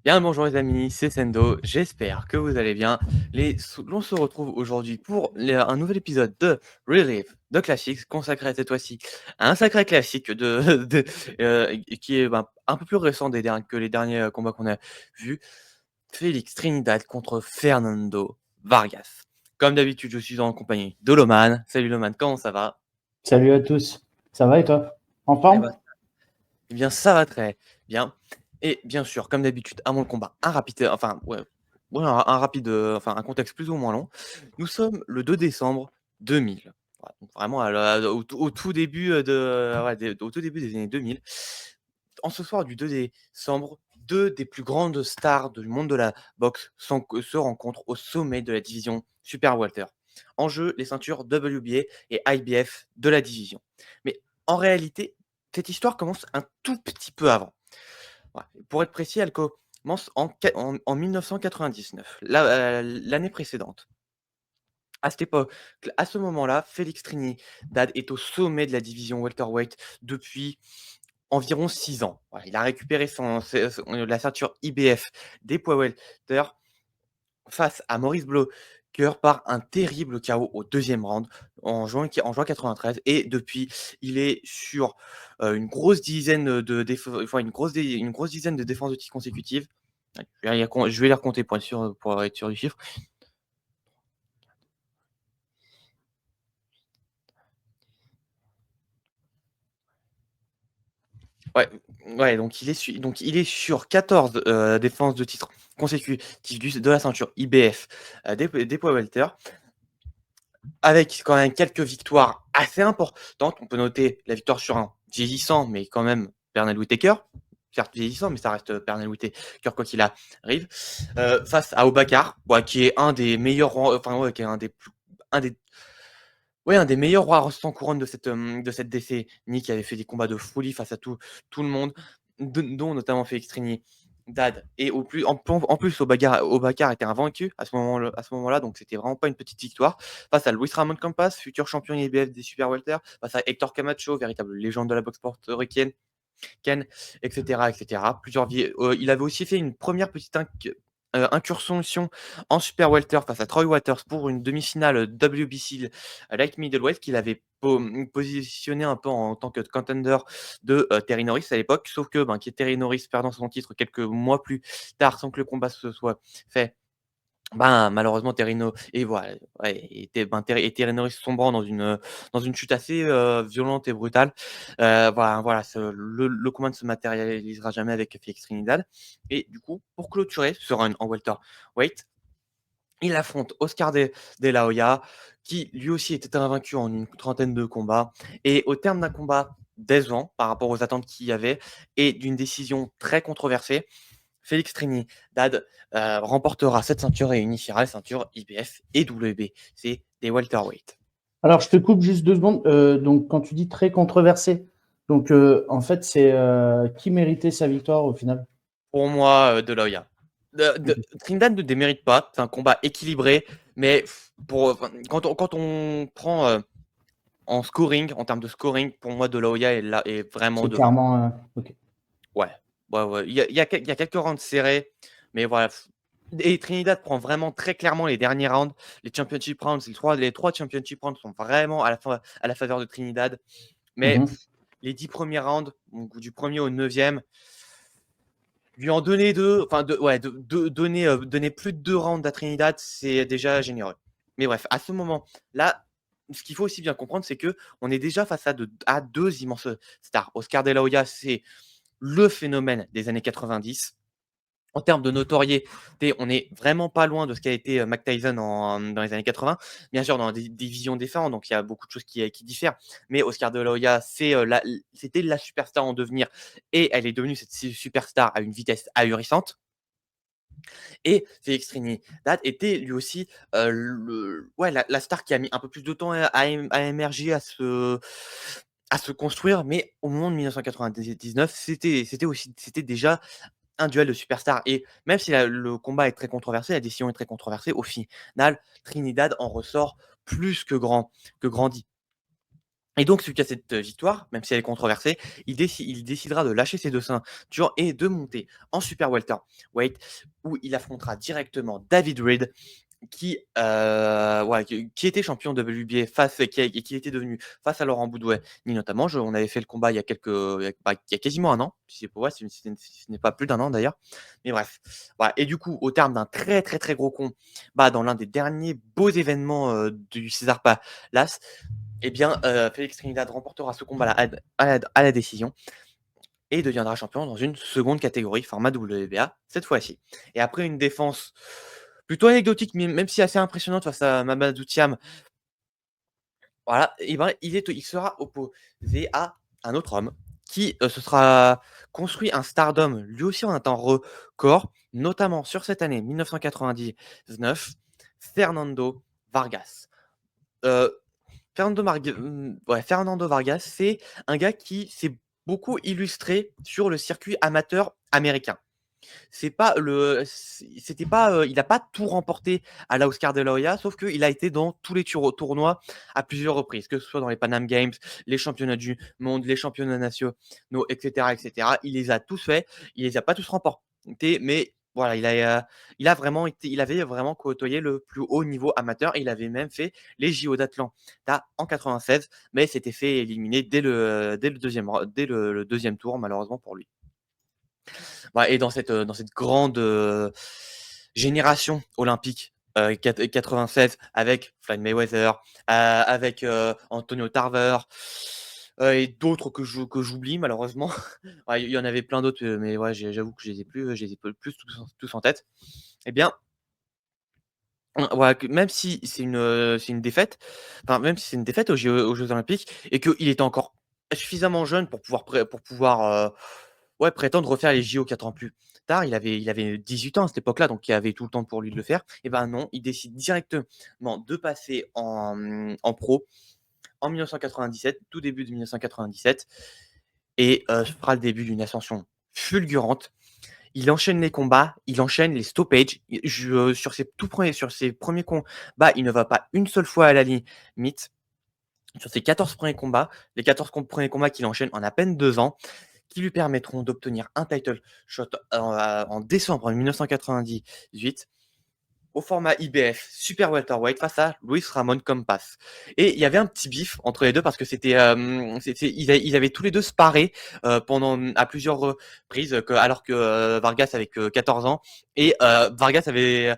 Bien, bonjour les amis, c'est Sendo, j'espère que vous allez bien. L'on se retrouve aujourd'hui pour un nouvel épisode de Relive de Classics, consacré cette fois-ci à un sacré classique qui est un peu plus récent que les derniers combats qu'on a vus. Félix Trinidad contre Fernando Vargas. Comme d'habitude, je suis en compagnie de Loman. Salut Loman, comment ça va? Salut à tous. Ça va et toi? En Eh forme? ben, eh bien, ça va très bien. Et bien sûr, comme d'habitude, avant le combat, un rapide, enfin, ouais, un rapide, enfin, un contexte plus ou moins long. Nous sommes le 2 décembre 2000. Voilà, donc vraiment au tout début au tout début des années 2000. En ce soir du 2 décembre, deux des plus grandes stars du monde de la boxe se rencontrent au sommet de la division Super Welter. En jeu, les ceintures WBA et IBF de la division. Mais en réalité, cette histoire commence un tout petit peu avant. Ouais, pour être précis, elle commence en 1999, l'année précédente. À cette époque, à ce moment-là, Félix Trinidad est au sommet de la division welterweight depuis environ 6 ans. Voilà, il a récupéré la ceinture IBF des poids welter face à Maurice Blocker par un terrible KO au deuxième round en juin 93. Et depuis, il est sur une grosse dizaine une grosse dizaine de défenses de titres consécutives. Je vais les recompter pour être sûr du chiffre. Ouais, ouais, donc il est sur 14 défenses de titre consécutives de la ceinture IBF des poids welter, avec quand même quelques victoires assez importantes. On peut noter la victoire sur un vieillissant, mais quand même Pernell Whitaker. Certes vieillissant, mais ça reste Pernell Whitaker quoi qu'il arrive. Face à Obakar, qui est un des meilleurs, enfin ouais, qui est un des, ouais, un des meilleurs rois sans couronne de cette décennie, qui avait fait des combats de folie face à tout le monde, dont notamment Félix Trinidad. Et en plus, Obakar était invaincu à ce moment-là, donc c'était vraiment pas une petite victoire. Face à Luis Ramon Campas, futur champion IBF des Super Welter, face à Hector Camacho, véritable légende de la boxe portoricaine, Ken, etc., etc. Il avait aussi fait une première petite incursion en Super Welter face à Troy Waters pour une demi-finale WBC Light Middleweight qu'il avait positionné un peu en tant que contender de Terry Norris à l'époque, sauf que Terry Norris perdant son titre quelques mois plus tard sans que le combat se soit fait. Malheureusement, Terrino et voilà, ouais, et Terry Norris sombrant dans une chute assez violente et brutale. Voilà, le combat ne se matérialisera jamais avec Félix Trinidad. Et du coup, pour clôturer ce run en welterweight, il affronte Oscar De La Hoya, qui lui aussi était invaincu en une trentaine de combats. Et au terme d'un combat décevant par rapport aux attentes qu'il y avait et d'une décision très controversée, Félix Trinidad remportera cette ceinture et unifiera les ceintures IBF et WBC des welterweight. Alors, je te coupe juste 2 secondes. Donc, quand tu dis très controversé, donc en fait, c'est qui méritait sa victoire au final? Pour moi, De La Hoya. Ok. Trinidad ne démérite pas, c'est un combat équilibré, mais quand on prend en scoring, en termes de scoring, pour moi, De La Hoya est vraiment C'est devant. clairement. Ok. Ouais, ouais. Il y a quelques rounds serrés, mais voilà. Et Trinidad prend vraiment très clairement les derniers rounds, les championship rounds, les trois championship rounds sont vraiment à la faveur de Trinidad. Mais Mhm. les 10 premiers rounds, donc du premier au 9e, lui en donner deux, enfin donner plus de 2 rounds à Trinidad, c'est déjà généreux. Mais bref, à ce moment-là, ce qu'il faut aussi bien comprendre, c'est que on est déjà face à deux immenses stars. Oscar De La Hoya, c'est le phénomène des années 90. En termes de notoriété, on n'est vraiment pas loin de ce qu'a été Mike Tyson dans les années 80. Bien sûr, dans des divisions différentes, donc il y a beaucoup de choses qui diffèrent. Mais Oscar De La Hoya, c'était la superstar en devenir et elle est devenue cette superstar à une vitesse ahurissante. Et Félix Trinidad était lui aussi la star qui a mis un peu plus de temps à émerger, à se construire. Mais au moment de 1999, c'était déjà un duel de superstars. Et même si le combat est très controversé, la décision est très controversée, au final, Trinidad en ressort plus que grandi. Et donc, suite à cette victoire, même si elle est controversée, il décidera de lâcher ses 2 ceintures et de monter en super welterweight où il affrontera directement David Reed qui était champion de WBA qui était devenu face à Laurent Boudouet, notamment. On avait fait le combat il y a quasiment un an, si c'est pour ouais, si ce n'est pas plus d'un an d'ailleurs. Mais bref, voilà. Et du coup, au terme d'un très très très gros combat dans l'un des derniers beaux événements du César Palace, eh bien, Félix Trinidad remportera ce combat à la décision et deviendra champion dans une seconde catégorie, format WBA, cette fois-ci. Et après une défense plutôt anecdotique, mais même si assez impressionnante face à Mamadou Thiam, voilà, et ben, il sera opposé à un autre homme qui se sera construit un stardom, lui aussi en un temps record, notamment sur cette année 1999, Fernando Vargas. Heu, Fernando Vargas, c'est un gars qui s'est beaucoup illustré sur le circuit amateur américain. C'était pas, il a pas tout remporté à la Oscar de la Hoya, sauf qu'il a été dans tous les tournois à plusieurs reprises, que ce soit dans les Pan Am Games, les championnats du monde, les championnats nationaux, et cetera, et cetera. Il les a tous faits, il les a pas tous remportés, mais voilà, il avait vraiment côtoyé le plus haut niveau amateur. Il avait même fait les JO d'Atlanta en 96, mais s'était fait éliminer dès le 2e tour, malheureusement pour lui. Ouais, et dans cette grande génération olympique 96 avec Floyd Mayweather, avec Antonio Tarver et d'autres que j'oublie malheureusement. Ouais, il y en avait plein d'autres, mais ouais, j'avoue que je les ai plus tous en tête. Eh bien, voilà, que même si c'est une défaite, enfin, même si c'est une défaite aux Jeux olympiques et qu'il était encore suffisamment jeune pour pouvoir, ouais, prétendre refaire les JO 4 ans plus tard. Il avait 18 ans à cette époque-là, donc il avait tout le temps pour lui de le faire. Et ben non, il décide directement de passer en pro en 1997, tout début de 1997 et ce sera le début d'une ascension fulgurante. Il enchaîne les combats, il enchaîne les stoppages. Sur ses premiers combats, il ne va pas une seule fois à la limite. Sur ses 14 premiers combats, les 14 premiers combats qu'il enchaîne en à peine 2 ans, qui lui permettront d'obtenir un title shot en décembre 1998 au format IBF Super Welterweight face à Luis Ramon Campas. Et il y avait un petit bif entre les deux parce que ils avaient tous les deux sparé à plusieurs reprises, alors que Vargas avait que 14 ans et Vargas avait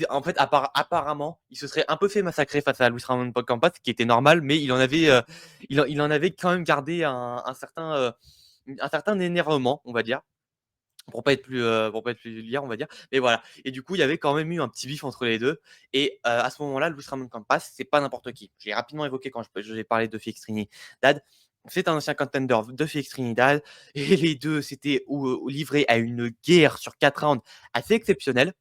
en fait, apparemment, il se serait un peu fait massacrer face à Luis Ramon Campas, ce qui était normal, mais il en avait quand même gardé un certain énervement, on va dire, pour pas être plus vulgaire, on va dire. Mais voilà. Et du coup, il y avait quand même eu un petit bif entre les deux. Et à ce moment-là, Luis Ramon Campas, c'est pas n'importe qui. Je l'ai rapidement évoqué quand j'ai parlé de Félix Trinidad. C'est un ancien contender de Félix Trinidad. Et les deux s'étaient livrés à une guerre sur 4 rounds assez exceptionnelle.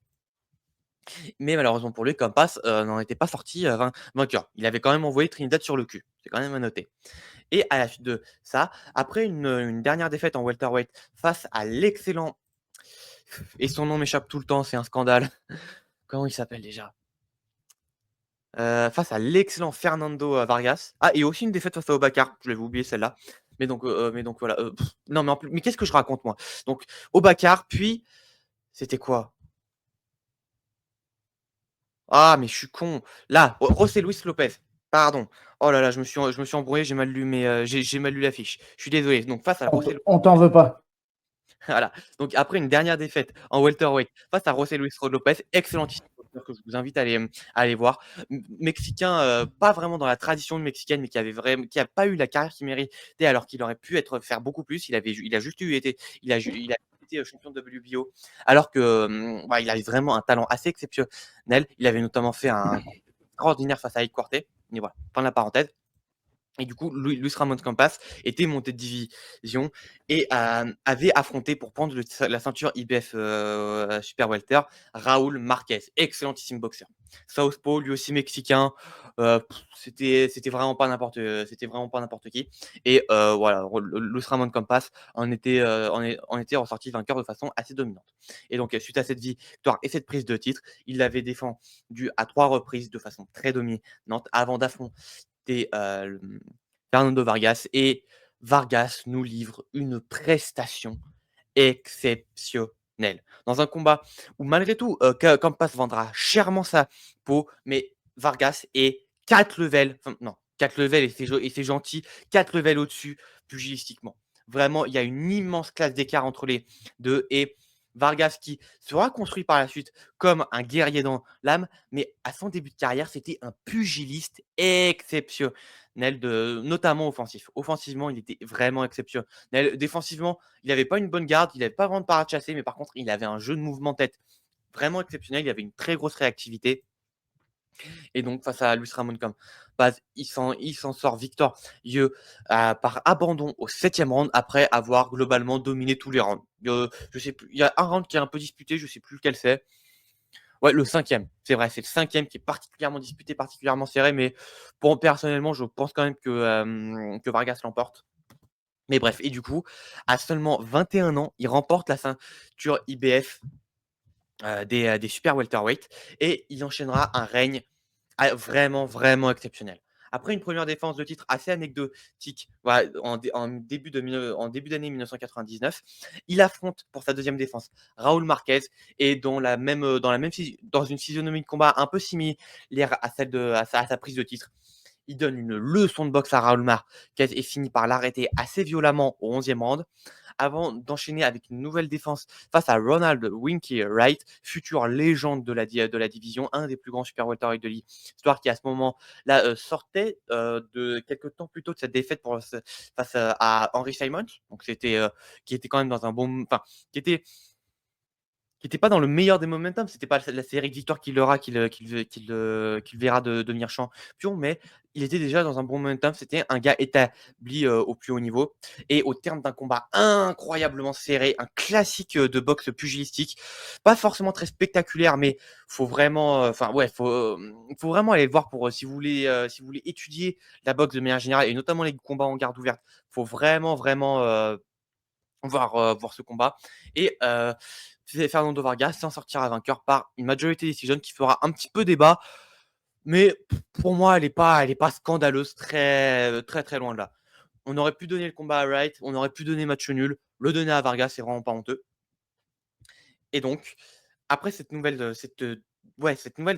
Mais malheureusement pour lui, Campas n'en était pas sorti vainqueur. Il avait quand même envoyé Trinidad sur le cul. C'est quand même à noter. Et à la suite de ça, après une dernière défaite en welterweight face à l'excellent, et son nom m'échappe tout le temps, c'est un scandale. Comment il s'appelle déjà? Face à l'excellent Fernando Vargas. Ah, et aussi une défaite face à Obakar, je l'avais oublié celle-là. Mais donc voilà, non, mais en plus, mais qu'est-ce que je raconte moi? Donc Obakar, puis c'était quoi? Ah, mais je suis con. Là, José Luis Lopez, pardon. Oh là là, je me suis embrouillé, j'ai mal lu la fiche. Je suis désolé. Donc face à José. On t'en veut pas. Voilà. Donc après une dernière défaite en welterweight face à José Luis Lopez, excellentissime boxeur que je vous invite à aller voir. Mexicain, pas vraiment dans la tradition mexicaine, mais qui a pas eu la carrière qu'il méritait alors qu'il aurait pu faire beaucoup plus. Il a juste été, il a été champion de WBO alors que il avait vraiment un talent assez exceptionnel. Il avait notamment fait un extraordinaire face à Ike Quartet. Et voilà, fin de la parenthèse. Et du coup, Luis Ramon Campas était monté de division et avait affronté pour prendre la ceinture IBF Super Welter, Raúl Marquez, excellentissime boxeur. Southpaw, lui aussi mexicain, c'était vraiment pas n'importe qui. Et voilà, Luis Ramon Campas en était ressorti vainqueur de façon assez dominante. Et donc, suite à cette victoire et cette prise de titre, il l'avait défendu à 3 reprises de façon très dominante avant d'affronter Fernando Vargas, et Vargas nous livre une prestation exceptionnelle. Dans un combat où malgré tout, Campas vendra chèrement sa peau, mais Vargas est 4 levels, enfin non, 4 levels et c'est gentil, 4 levels au-dessus pugilistiquement. Vraiment, il y a une immense classe d'écart entre les deux, et Vargas qui sera construit par la suite comme un guerrier dans l'âme, mais à son début de carrière, c'était un pugiliste exceptionnel, notamment offensif. Offensivement, il était vraiment exceptionnel. Défensivement, il n'avait pas une bonne garde, il n'avait pas vraiment de parade chassée, mais par contre, il avait un jeu de mouvement tête vraiment exceptionnel. Il avait une très grosse réactivité. Et donc, face à Luis Ramon comme base, il s'en sort victorieux par abandon au 7e round après avoir globalement dominé tous les rounds. Je sais plus, il y a un round qui est un peu disputé, je ne sais plus lequel c'est. Ouais, le 5e, c'est vrai, c'est le 5e qui est particulièrement disputé, particulièrement serré, mais personnellement, je pense quand même que Vargas l'emporte. Mais bref, et du coup, à seulement 21 ans, il remporte la ceinture IBF des super welterweight, et il enchaînera un règne vraiment, vraiment exceptionnel. Après une première défense de titre assez anecdotique, voilà, en début d'année 1999, il affronte pour sa deuxième défense Raúl Marquez, et dans une physionomie de combat un peu similaire à celle à sa prise de titre, il donne une leçon de boxe à Raúl Marquez et finit par l'arrêter assez violemment au 11e round, avant d'enchaîner avec une nouvelle défense face à Ronald Winky Wright, future légende de la division, un des plus grands super welterweight de l'histoire, qui à ce moment-là sortait de quelques temps plus tôt de cette défaite face à Henry Simons, donc qui était quand même dans un bon, enfin qui n'était pas dans le meilleur des momentum. C'était pas la série de victoires qu'il aura, qu'il verra devenir champion, mais il était déjà dans un bon momentum. C'était un gars établi au plus haut niveau. Et au terme d'un combat incroyablement serré, un classique de boxe pugilistique, pas forcément très spectaculaire, mais faut vraiment, faut vraiment aller le voir pour si vous voulez étudier la boxe de manière générale, et notamment les combats en garde ouverte. Faut vraiment, vraiment voir ce combat. Et Fernando Vargas s'en sortira vainqueur par une majorité decision qui fera un petit peu débat, mais pour moi, elle est pas scandaleuse, très, très, très loin de là. On aurait pu donner le combat à Wright, on aurait pu donner match nul, le donner à Vargas, c'est vraiment pas honteux. Et donc, après cette nouvelle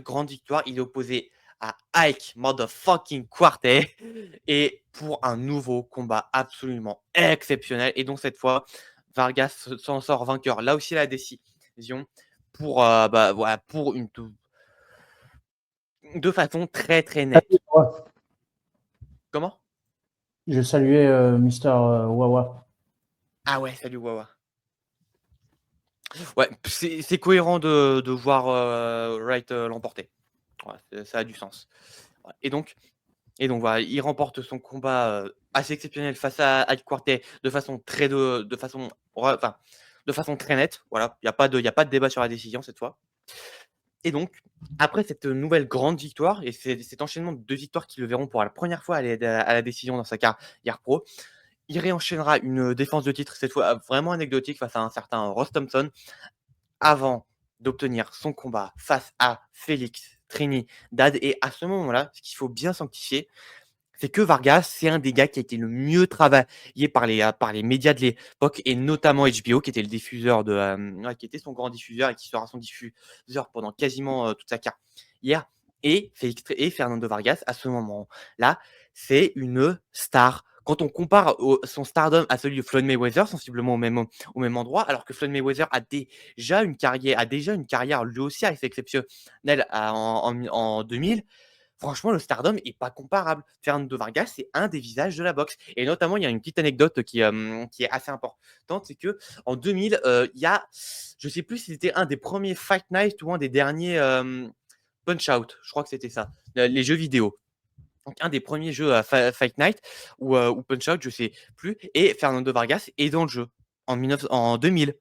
grande victoire, il est opposé à Ike Motherfucking Cuarte, et pour un nouveau combat absolument exceptionnel. Et donc cette fois, Vargas s'en sort vainqueur. Là aussi, la décision pour de façon très très nette. Comment? Je saluais Mister Wawa. Ah ouais, salut Wawa. Ouais, c'est cohérent de voir Wright l'emporter. Ouais, ça a du sens. Ouais. Et donc voilà, il remporte son combat assez exceptionnel face à Ike Cuarte de façon très nette. Voilà, il y a pas de débat sur la décision cette fois. Et donc, après cette nouvelle grande victoire et cet enchaînement de 2 victoires qui le verront pour la première fois aller à la décision dans sa carrière pro, il réenchaînera une défense de titre, cette fois vraiment anecdotique, face à un certain Ross Thompson, avant d'obtenir son combat face à Félix Trinidad. Et à ce moment-là, ce qu'il faut bien sanctifier, c'est que Vargas, c'est un des gars qui a été le mieux travaillé par les médias de l'époque, et notamment HBO, qui était le diffuseur qui était son grand diffuseur et qui sera son diffuseur pendant quasiment toute sa carrière. Et Fernando Vargas, à ce moment-là, c'est une star. Quand on compare son stardom à celui de Floyd Mayweather, sensiblement au même endroit, alors que Floyd Mayweather a déjà une carrière lui aussi assez exceptionnelle en 2000. Franchement, le stardom est pas comparable. Fernando Vargas, c'est un des visages de la boxe. Et notamment, il y a une petite anecdote qui est assez importante, c'est que en 2000, il y a, je sais plus si c'était un des premiers Fight Night ou un des derniers Punch Out. Je crois que c'était ça, les jeux vidéo. Donc un des premiers jeux à Fight Night ou Punch Out, je sais plus. Et Fernando Vargas est dans le jeu en 2000.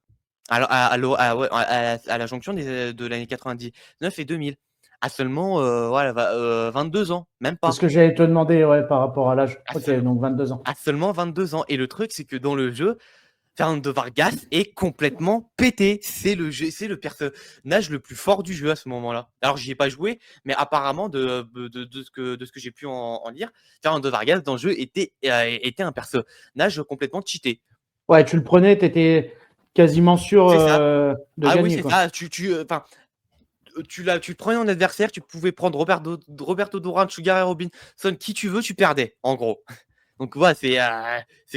Alors à la jonction de l'année 99 et 2000, à seulement 22 ans, même C'est pas. ce que j'allais te demander, ouais, par rapport à l'âge. À, Ok, seul- donc 22 ans. à seulement 22 ans. Et le truc, c'est que dans le jeu, Fernando Vargas est complètement pété. C'est le personnage le plus fort du jeu à ce moment-là. Alors, j'y ai pas joué, mais apparemment, de ce que j'ai pu en lire, Fernando Vargas dans le jeu était un personnage complètement cheaté. Ouais, tu le prenais, tu étais quasiment sûr C'est ça. de Ah oui, gagner, c'est quoi. ça. Tu le prenais en adversaire, tu pouvais prendre Roberto Duran, Sugar et Robinson, qui tu veux, tu perdais, en gros. Donc voilà, c'est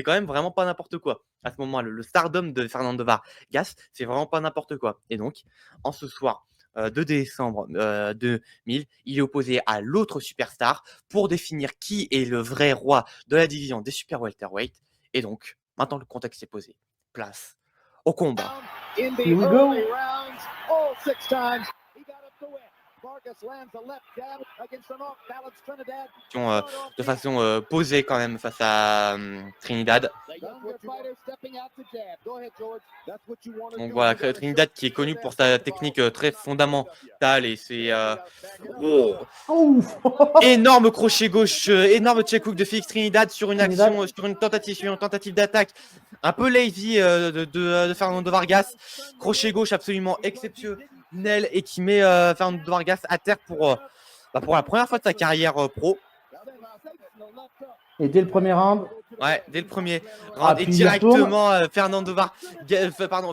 quand même vraiment pas n'importe quoi. À ce moment, le stardom de Fernando Vargas, c'est vraiment pas n'importe quoi. Et donc, en ce soir 2 décembre 2000, il est opposé à l'autre superstar pour définir qui est le vrai roi de la division des super welterweight. Et donc, maintenant le contexte est posé. Place au combat. Here we go. De façon posée quand même face à Trinidad. Donc voilà, Trinidad qui est connu pour sa technique très fondamentale et c'est énorme crochet gauche, énorme check hook de Félix Trinidad sur une action, sur une tentative d'attaque un peu lazy de Fernando Vargas. Crochet gauche absolument exceptionnel et qui met Fernando Vargas à terre pour la première fois de sa carrière pro. Et dès le premier round. Ouais, dès le premier round. Et directement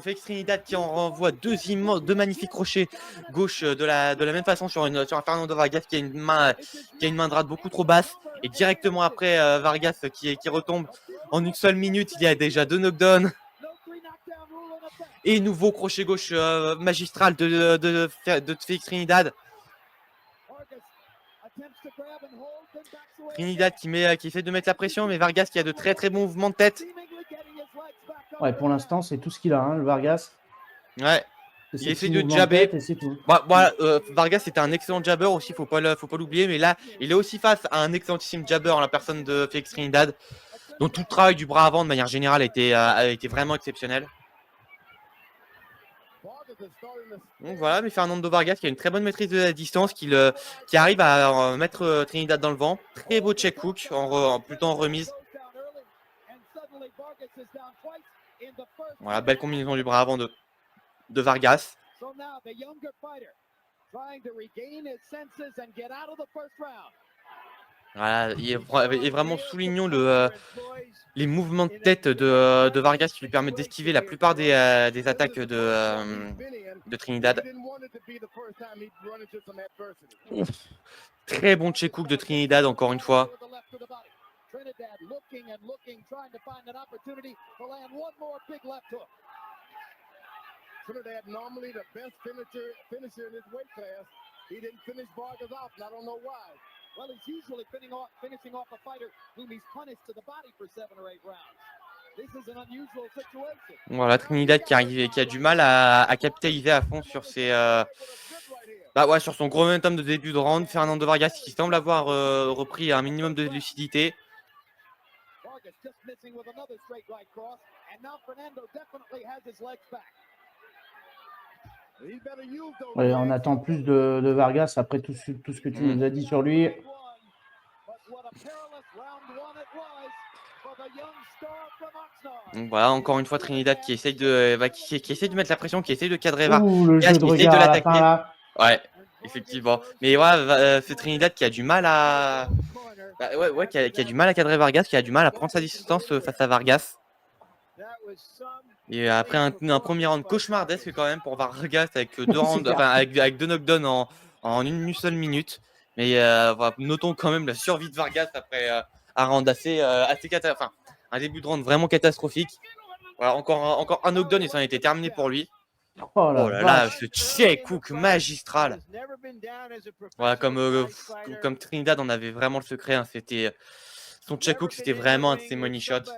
Félix Trinidad qui en renvoie deux magnifiques crochets gauche de la même façon sur un Fernando Vargas qui a une main droite beaucoup trop basse. Et directement après Vargas qui retombe en une seule minute, il y a déjà 2 knockdowns. Et nouveau crochet gauche magistral de Félix Trinidad. Trinidad qui essaie de mettre la pression, mais Vargas qui a de très très bons mouvements de tête. Ouais, pour l'instant, c'est tout ce qu'il a, hein, le Vargas. Ouais. Il essaie de jabber. C'est tout. Vargas était un excellent jabber aussi, faut pas l'oublier, mais là, il est aussi face à un excellentissime jabber en la personne de Félix Trinidad, dont tout le travail du bras avant de manière générale a été vraiment exceptionnel. Donc voilà, mais Fernando Vargas qui a une très bonne maîtrise de la distance, qui arrive à mettre Trinidad dans le vent. Très beau check hook, plutôt en remise. Voilà, belle combinaison du bras avant de Vargas. Voilà, et vraiment soulignons les mouvements de tête de Vargas qui lui permettent d'esquiver la plupart des attaques de Trinidad. Très bon check hook de Trinidad encore une fois. Trinidad normally the best finisher in his weight class. He didn't finish Vargas off, and I don't know why. Well, he's usually finishing off a fighter whom he's punished to the body for 7 or 8 rounds. This is an unusual situation. Voilà, Trinidad qui a du mal à capitaliser à fond sur sur son gros momentum de début de round. Fernando Vargas qui semble avoir repris un minimum de lucidité. Vargas just missing with another straight right cross, and now Fernando definitely has his legs back. Ouais, on attend plus de Vargas après tout ce que tu nous as dit sur lui. Donc voilà, encore une fois Trinidad qui essaye de mettre la pression, qui essaye de cadrer Vargas, qui essaye de l'attaquer. Ouais, effectivement. Mais voilà, c'est Trinidad qui a du mal à qui a du mal à cadrer Vargas, qui a du mal à prendre sa distance face à Vargas. Et après un premier round cauchemardesque quand même pour Vargas avec avec 2 knockdowns en une seule minute. Mais notons quand même la survie de Vargas après un round un début de round vraiment catastrophique. Voilà, encore un knockdown et ça en était terminé pour lui. Oh là là, ce check hook magistral. Voilà, comme Trinidad on avait vraiment le secret, hein, c'était son check hook, c'était vraiment un de ses money shots.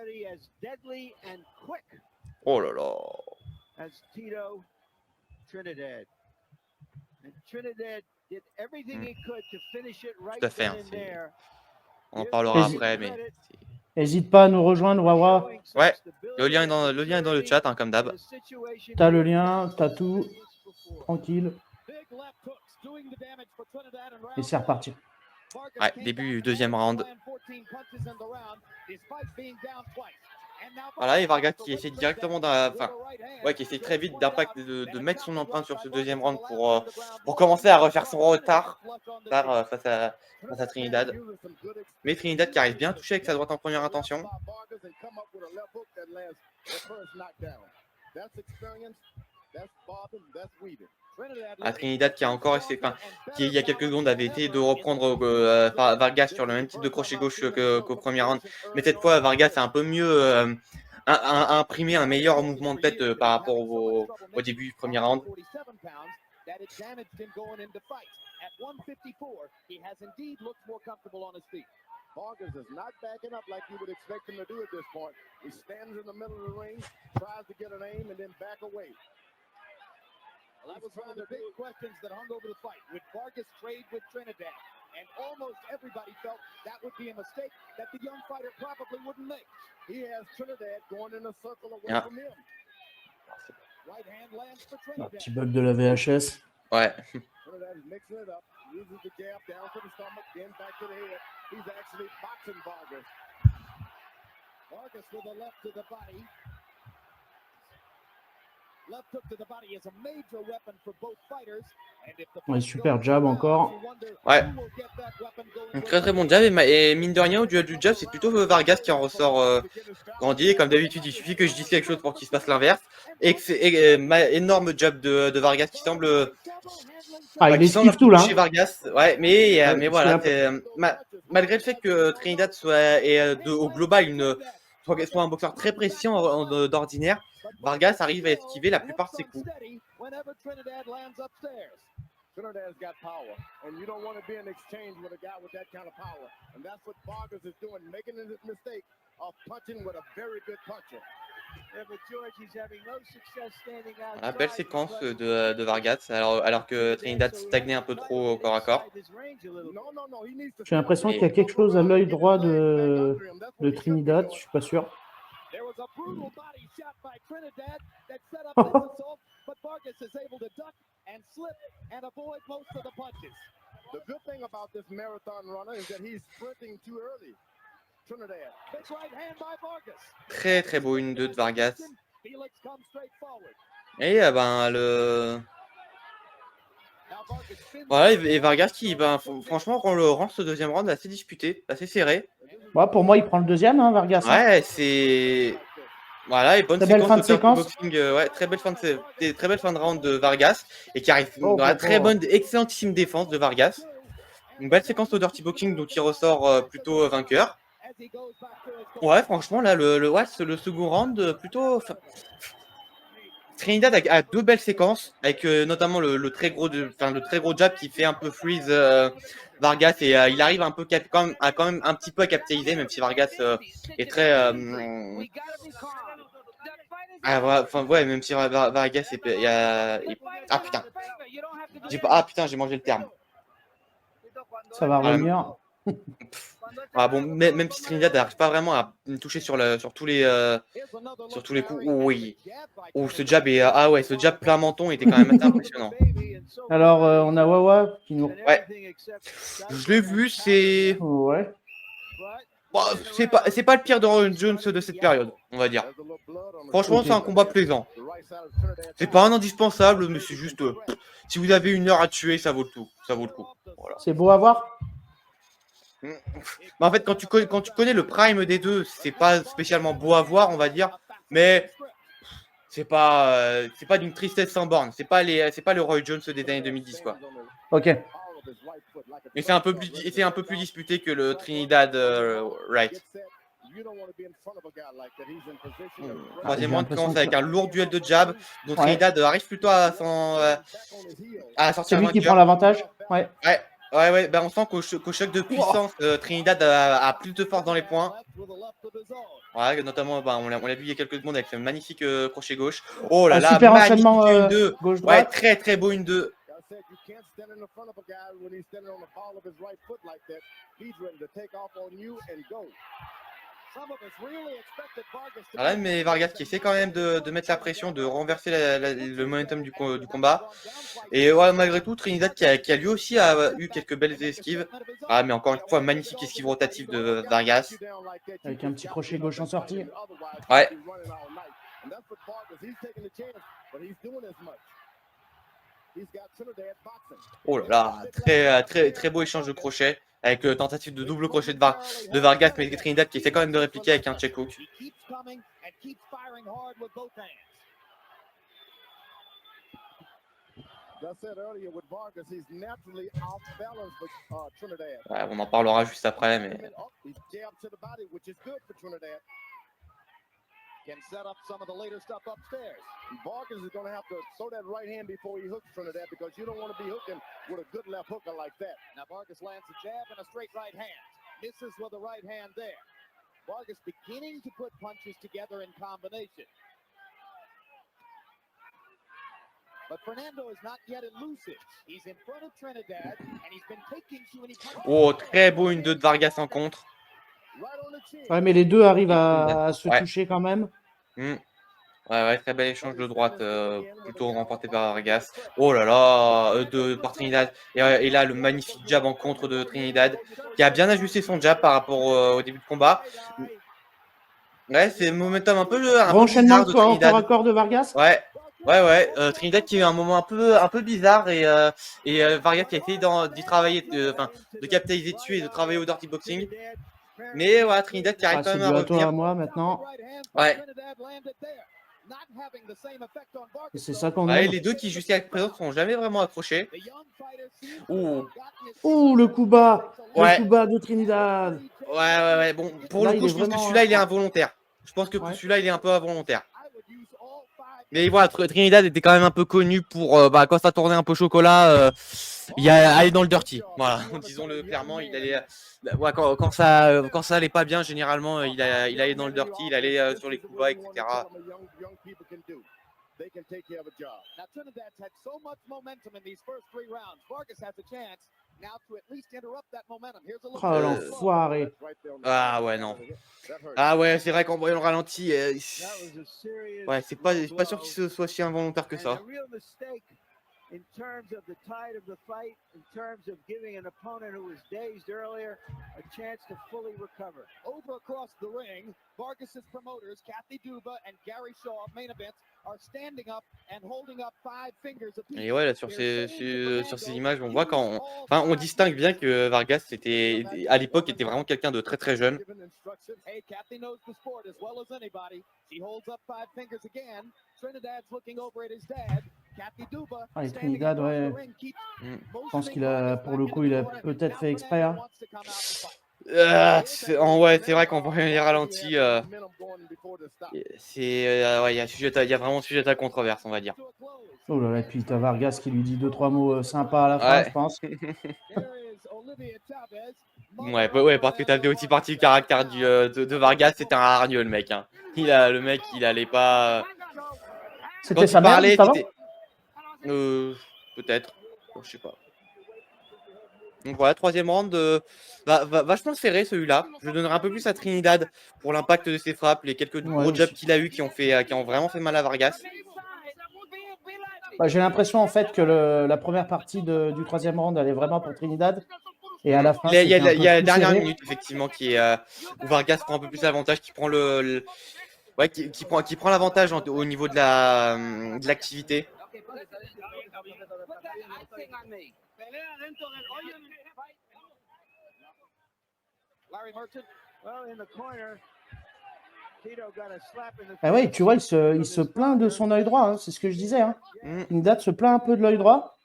Oh là là. Tout à fait. Hein, on en parlera après, mais. N'hésite pas à nous rejoindre, Wawa. Ouais, le lien est dans le chat, hein, comme d'hab. T'as le lien, t'as tout. Tranquille. Et c'est reparti. Ouais, début du deuxième round. Voilà, et Vargas qui essaie directement qui essaie très vite d'impact de mettre son empreinte sur ce deuxième round pour commencer à refaire son retard face à Trinidad. Mais Trinidad qui arrive bien à toucher avec sa droite en première intention. Trinidad qui a encore essayé, qui il y a quelques secondes avait été de reprendre Vargas sur le même type de crochet gauche qu'au premier round. Mais cette fois, Vargas a un peu mieux imprimé un meilleur mouvement de tête par rapport au début du premier round. Vargas is not backing up like you would expect him to do at this point. He stands in the middle of the ring, tries to get an aim, and then back away. Well, that was one of the big questions that hung over the fight. Would Vargas trade with Trinidad? And almost everybody felt that would be a mistake that the young fighter probably wouldn't make. He has Trinidad going in a circle away from him. Right hand lands for Trinidad. Petit bug de la VHS. Ouais. Trinidad is mixing it up, uses the jab down to the stomach, then back to the head. He's actually boxing Vargas. Vargas with a left to the body. Left hook to the body is a major weapon for both fighters. Ouais, super jab encore. Ouais. Un très très bon jab et mine de rien au duel du jab c'est plutôt Vargas qui en ressort grandi. Et comme d'habitude il suffit que je dise quelque chose pour qu'il se passe l'inverse. Et énorme jab de Vargas qui semble il esquive tout là. Chez Vargas, ouais, mais voilà, malgré le fait que Trinidad soit au global soit un boxeur très précis d'ordinaire, Vargas arrive à esquiver la plupart de ses coups. Trinidad's got power, and you don't want to be in exchange with a guy with that kind of power. And that's what Vargas is doing, making this mistake of punching with a very good puncher. Voilà, belle séquence de Vargas, alors que Trinidad stagnait un peu trop au corps à corps. J'ai l'impression qu'il y a quelque chose à l'œil droit de Trinidad, je suis pas sûr. And slip and avoid most of the punches. The good thing about this marathon runner is that he's sprinting too early. Trinidad. Big right hand by Vargas. Très très beau 1-2 de Vargas. Et voilà, et Vargas qui franchement rend ce deuxième round assez disputé, assez serré. Ouais, pour moi il prend le deuxième, hein, Vargas. Ouais, c'est voilà, et bonne séquence de boxing, ouais, très belle fin de round de Vargas et qui arrive très bonne, excellentissime défense de Vargas. Une belle séquence au dirty boxing dont il ressort plutôt vainqueur. Ouais, franchement là le second round plutôt Trinidad a deux belles séquences avec notamment le très gros jab qui fait un peu freeze Vargas et il arrive un peu quand même un petit peu à capitaliser même si Vargas est très même si Vargas j'ai mangé le terme. Ça va revenir. Même si Trinidad n'arrive pas vraiment à me toucher sur tous les coups. Oui. Ce jab ce jab plein menton était quand même assez impressionnant. Alors on a Wawa qui nous. Ouais. Je l'ai vu, c'est. Ouais. C'est pas le pire de Roy Jones de cette période, on va dire. Franchement, c'est un combat plaisant. C'est pas un indispensable, mais c'est juste. Si vous avez 1 heure à tuer, ça vaut le coup. Voilà. C'est beau à voir. En fait, quand tu connais le prime des deux, c'est pas spécialement beau à voir, on va dire, mais c'est pas d'une tristesse sans borne. C'est pas le Roy Jones des années 2010, quoi. Ok. Et c'est un peu plus disputé que le Trinidad Wright. Troisième round commence avec un lourd duel de jab, dont Trinidad arrive plutôt à sortir. C'est lui qui prend l'avantage. Ouais. Ouais, on sent qu'au choc de puissance, Trinidad a plus de force dans les points. Ouais, notamment, on l'a vu il y a quelques secondes avec ce magnifique crochet gauche. Oh là là, super magnifique enchaînement 1-2. Ouais, gauche-droite. très très beau 1-2. Voilà, mais Vargas qui essaie quand même de mettre la pression, de renverser le momentum du combat. Et ouais, malgré tout, Trinidad qui a lui aussi eu quelques belles esquives. Ah, mais encore une fois, magnifique esquive rotative de Vargas. Avec un petit crochet gauche en sortie. Ouais. Oh là là, très beau échange de crochets avec tentative de double crochet de Vargas, mais Trinidad qui essaie quand même de répliquer avec un check hook. Ouais, on en parlera juste après, mais can set up some of the later stuff upstairs. And Vargas is going to have to throw that right hand before he hooks Trinidad because you don't want to be hooking with a good left hooker like that. Now Vargas lands a jab and a straight right hand. Misses with the right hand there. Vargas beginning to put punches together in combination. But Fernando is not yet elusive. He's in front of Trinidad and he's been taking too many punches. oh, très beau une 2 de Vargas en contre. Ouais, mais les deux arrivent à se toucher quand même. Ouais, très bel échange de droite, plutôt remporté par Vargas. Oh là là, par Trinidad. Et là, le magnifique jab en contre de Trinidad, qui a bien ajusté son jab par rapport au début de combat. Ouais, c'est momentum un peu enchaînement bizarre de Trinidad. corps à corps de Vargas. Ouais. Trinidad qui a eu un moment un peu bizarre et Vargas qui a essayé d'y travailler, de capitaliser dessus et de travailler au dirty boxing. Mais voilà, Trinidad qui arrive quand même à revenir. C'est toi à moi maintenant. Ouais. Et c'est ça qu'on aime. Les deux qui jusqu'à présent ne sont jamais vraiment accrochés. Ouh, le coup bas. Le coup bas de Trinidad. Ouais. Bon, pour le coup, je pense que celui-là, il est involontaire. Je pense que celui-là, il est un peu involontaire. Mais voilà, Trinidad était quand même un peu connu pour, quand ça tournait un peu chocolat, il allait dans le dirty. Voilà, disons-le clairement, il allait, quand ça allait pas bien, généralement, il allait dans le dirty, il allait sur les coups bas, etc. They can take care of a job. Now Trinidad's had so much momentum in these first 3 rounds. Vargas has a chance now to at least interrupt that momentum. Here's a look. Oh l'enfoiré. Ah ouais, non. Ah ouais, c'est vrai qu'en voyant le ralenti, ouais, c'est pas sûr qu'il soit si involontaire que ça. In terms of the tide of the fight, in terms of giving an opponent who was dazed earlier a chance to fully recover. Over across the ring, Vargas's promoters, Kathy Duba and Gary Shaw, main event, are standing up and holding up 5 fingers apiece. Et ouais, là, sur ces images, on voit on distingue bien que Vargas à l'époque était vraiment quelqu'un de très très jeune. Hey, Kathy knows the sport as well as anybody. She holds up 5 fingers again. Trinidad's looking over at his dad. Et Trinidad, ouais. Je pense qu'il a, pour le coup, il a peut-être fait exprès. Hein. C'est vrai qu'en voyant les ralentis, il y a vraiment sujet à controverse, on va dire. Oh là là, et puis t'as Vargas qui lui dit 2-3 mots sympas à la fin, je pense. Ouais, parce que t'avais aussi parti du caractère de Vargas, c'était un hargneux, le mec. Hein. Le mec, il allait pas. C'était sa mère, juste avant. Peut-être, je sais pas. Donc voilà, 3e round, vachement serré celui-là. Je donnerai un peu plus à Trinidad pour l'impact de ses frappes, les quelques gros jabs qu'il a eu qui ont vraiment fait mal à Vargas. J'ai l'impression en fait que la première partie du 3e round elle est vraiment pour Trinidad. Et à la fin, il y a la dernière minute effectivement qui est où Vargas prend un peu plus l'avantage, qui prend qui prend l'avantage au niveau de l'activité. Ah ouais, tu vois, il se plaint de son œil droit, hein, c'est ce que je disais. Hein. Trinidad se plaint un peu de l'œil droit.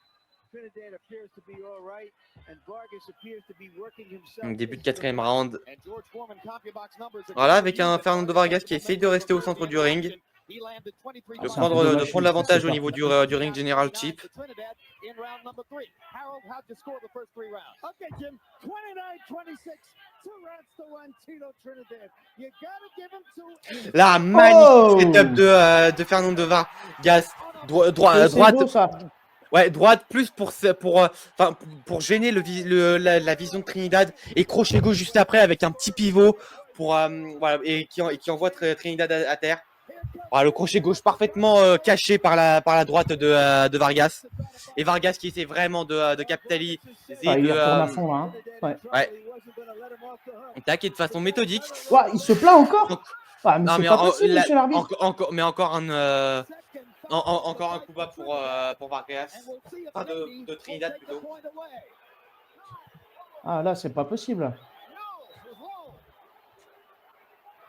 Début de 4e round. Voilà, avec un Fernando Vargas qui essaye de rester au centre du ring. De prendre l'avantage au niveau du ring General Chip. La magnifique setup de Fernando Vargas. Droite. Ouais, droite plus pour gêner la vision de Trinidad et crochet gauche juste après avec un petit pivot voilà, et qui envoie Trinidad à terre. Voilà, le crochet gauche parfaitement caché par la droite de Vargas. Et Vargas qui essaie vraiment de capitaliser. Il retourne à fond là. Hein. Ouais. Tac, et de façon méthodique. Ouais, il se plaint encore. Donc, mais non, c'est mais pas possible, monsieur l'arbitre. encore un coup bas pour Vargas. Enfin, de Trinidad plutôt. Ah là, c'est pas possible.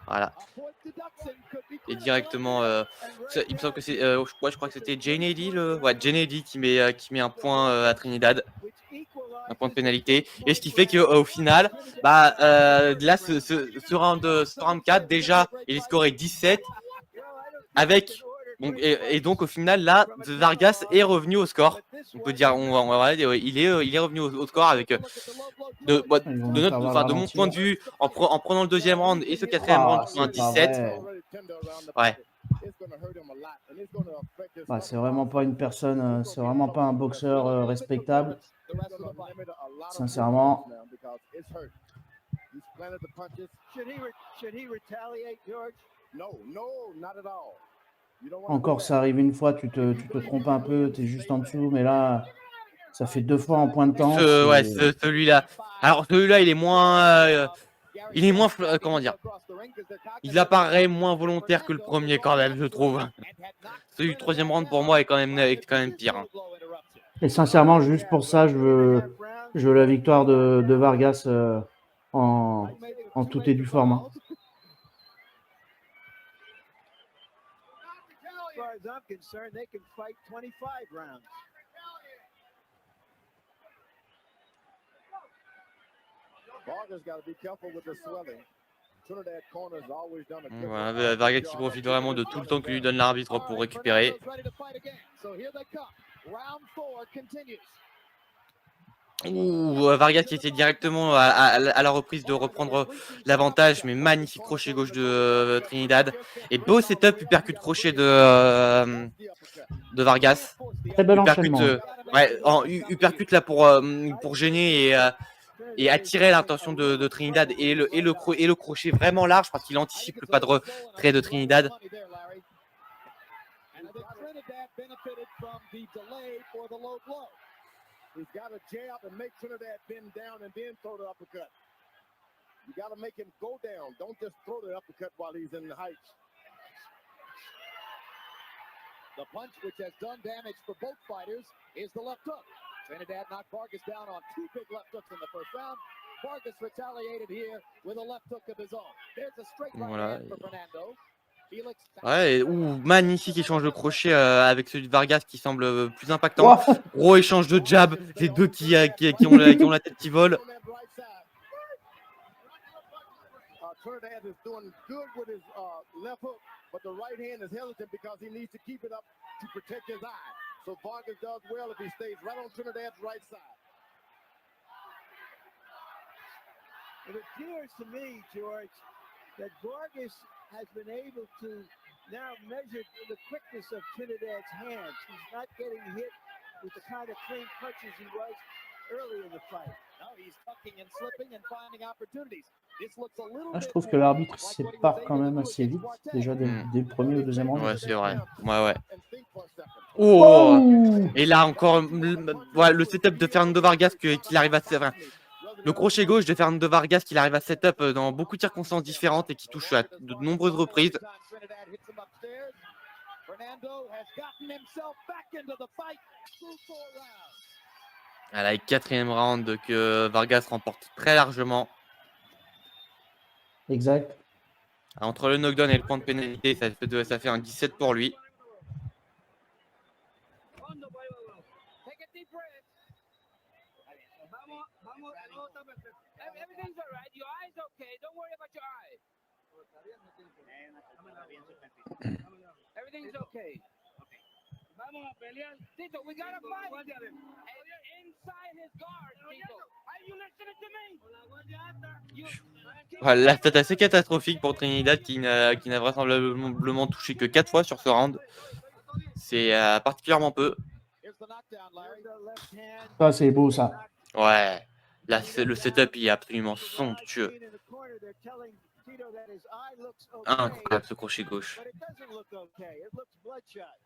Voilà. Et directement, il me semble que c'est, je crois que c'était Jane Eddy, qui met un point à Trinidad, un point de pénalité. Et ce qui fait qu'au final, là, ce round 4, déjà, il est scoré 17 avec. Donc au final, là, Vargas est revenu au score. On peut dire, il est revenu au score avec. De mon point de vue, en prenant le deuxième round et ce quatrième round pour un 17. Ouais. C'est vraiment pas une personne, c'est vraiment pas un boxeur respectable. Sincèrement. Encore, ça arrive une fois, tu te trompes un peu, tu es juste en dessous, mais là, ça fait 2 fois en point de temps. Celui-là. Alors, celui-là, il est moins. Comment dire, il apparaît moins volontaire que le premier quand même, je trouve. Celui du troisième round pour moi est quand même pire. Hein. Et sincèrement, juste pour ça, je veux la victoire de Vargas en tout et du forme. Hein. Voilà, Vargas qui profite vraiment de tout le temps que lui donne l'arbitre pour récupérer. Vargas qui était directement à la reprise de reprendre l'avantage, mais magnifique crochet gauche de Trinidad. Et beau setup, uppercut crochet de Vargas. Très bel enchaînement. Uppercut là pour gêner et attirer l'attention de Trinidad et le crochet vraiment large parce qu'il anticipe le pas de retrait de Trinidad. He's got to jab and make Trinidad bend down and then throw the uppercut. You got to make him go down. Don't just throw the uppercut while he's in the heights. The punch which has done damage for both fighters is the left hook. Trinidad knocked Vargas down on 2 big left hooks in the first round. Vargas retaliated here with a left hook of his own. There's a straight right hand for Fernando. Ouais, magnifique échange de crochet avec celui de Vargas qui semble plus impactant. Gros échange de jab, les deux qui ont la tête qui vole. Trinidad is doing good with his left hook, but the right hand is hesitant because he needs to keep it up to protect his eye. So Vargas does well if he stays right on Trinidad's right side. It appears to me, George, that Vargas has been able to now measure the quickness of Trinidad's hands. He's not getting hit with the kind of clean punches he was early in the fight. Now he's tucking and slipping and finding opportunities. This looks a little je trouve que l'arbitre sépare quand même assez vite, déjà dès le premier ou deuxième round. Ouais, c'est vrai. Ouais. Et là encore, le setup de Fernando Vargas qu'il arrive à faire. Le crochet gauche de Fernando Vargas qu'il arrive à set-up dans beaucoup de circonstances différentes et qui touche à de nombreuses reprises. Voilà, et quatrième round que Vargas remporte très largement. Exact. Entre le knockdown et le point de pénalité, ça fait un 17 pour lui. Everything's all right. Your eye's okay. Don't worry about your eye. Everything's okay. Vamos a pelear. Tito, we gotta fight. Inside his guard, Tito. Are you listening to me? La stat assez catastrophique pour Trinidad qui n'a vraisemblablement touché que 4 fois sur ce round. C'est particulièrement peu. Ça, c'est beau, ça. Ouais. Là, le setup il est absolument somptueux. Tito, that his eye looks Incroyable ce crochet gauche. but it doesn't look okay. It looks bloodshot.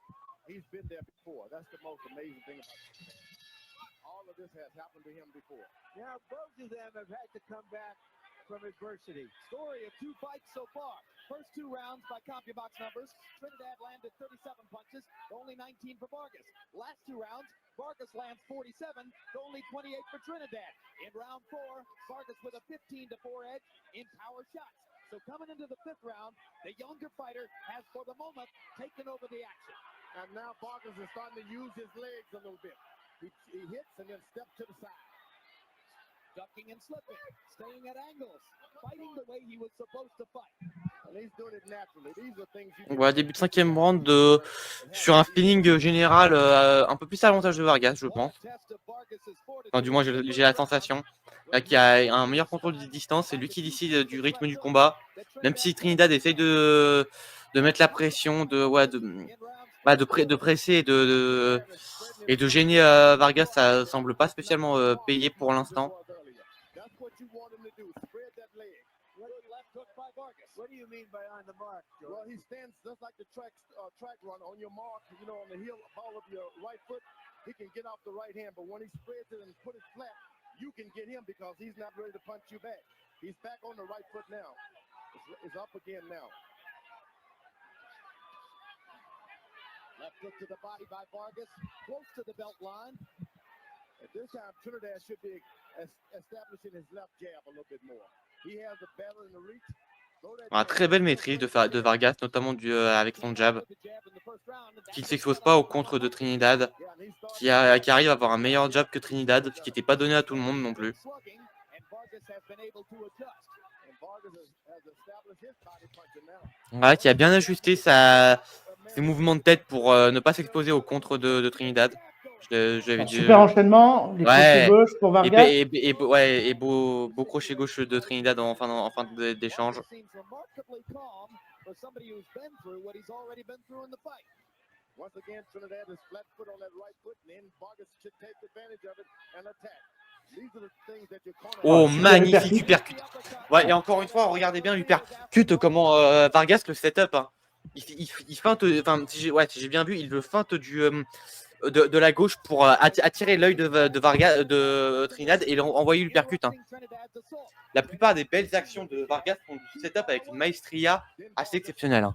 He's been there before. That's the most amazing thing about him. All of this has happened to him before. Now, both of them have had to come back from adversity. Story of 2 fights so far. First 2 rounds by CompuBox numbers. Trinidad landed 37 punches, only 19 for Vargas. Last 2 rounds, Vargas lands 47, only 28 for Trinidad. In round 4, Vargas with a 15-4 edge in power shots. So coming into the 5th round, the younger fighter has, for the moment, taken over the action. And now Vargas is starting to use his legs a little bit. He hits and then steps to the side. Ducking and slipping, staying at angles, fighting the way he was supposed to fight. And he's doing it naturally. These are things you Voilà, début de 5e round sur un feeling général un peu plus à l'avantage de Vargas, je pense. Enfin, du moins, j'ai la sensation qu'il a un meilleur contrôle des distances. C'est lui qui décide du rythme du combat. Même si Trinidad essaye de mettre la pression, de presser et de gêner Vargas, ça semble pas spécialement payé pour l'instant. What do you mean by on the mark, Joe? Well, he stands just like the track run on your mark, you know, on the heel ball of your right foot. He can get off the right hand, but when he spreads it and put it flat, you can get him because he's not ready to punch you back. He's back on the right foot now. It's up again now. Left hook to the body by Vargas, close to the belt line. At this time, Trinidad should be establishing his left jab a little bit more. He has the battle in the reach. Très belle maîtrise de Vargas, notamment avec son jab, qui ne s'expose pas au contre de Trinidad, qui arrive à avoir un meilleur jab que Trinidad, ce qui n'était pas donné à tout le monde non plus. Voilà, qui a bien ajusté ses mouvements de tête pour ne pas s'exposer au contre de Trinidad. Super enchaînement, les crochets gauche pour Vargas. Et beau crochet gauche de Trinidad en fin d'échange. Oh, magnifique uppercut. Ouais, et encore une fois, regardez bien l'uppercut, comment Vargas le setup. Hein. Il feinte, enfin, si j'ai bien vu, il le feinte de la gauche pour attirer l'œil de Vargas, de Trinidad et envoyer l'uppercut. Hein. La plupart des belles actions de Vargas font du setup avec une maestria assez exceptionnelle. Hein.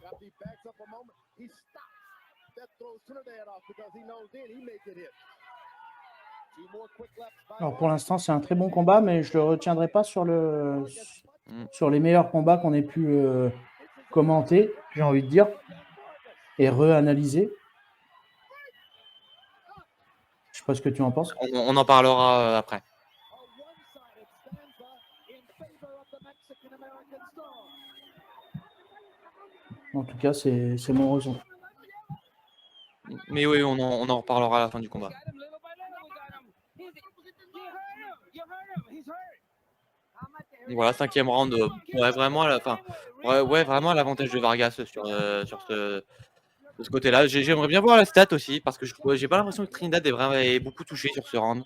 Alors pour l'instant, c'est un très bon combat, mais je le retiendrai pas sur les meilleurs combats qu'on ait pu commenter, j'ai envie de dire, et réanalyser. Je sais pas ce que tu en penses. On en parlera après. En tout cas, c'est mon raison. Mais oui, on en reparlera à la fin du combat. Voilà, 5e round. Vraiment à l'avantage de Vargas sur ce côté-là. J'aimerais bien voir la stat aussi, parce que j'ai pas l'impression que Trinidad est beaucoup touché sur ce round.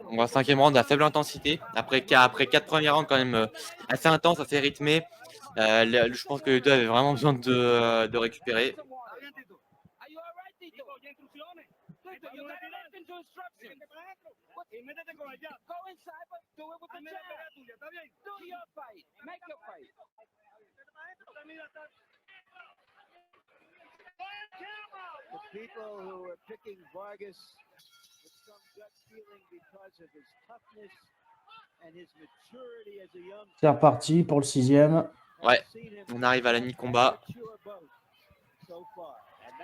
On voit 5e round à faible intensité. Après 4 premiers rounds quand même assez intense, assez rythmé. Je pense que les deux avaient vraiment besoin de récupérer. The people who are picking Vargas with some gut feeling because of his toughness and his maturity as a young. C'est reparti pour le 6e. Ouais, on arrive à la mi-combat.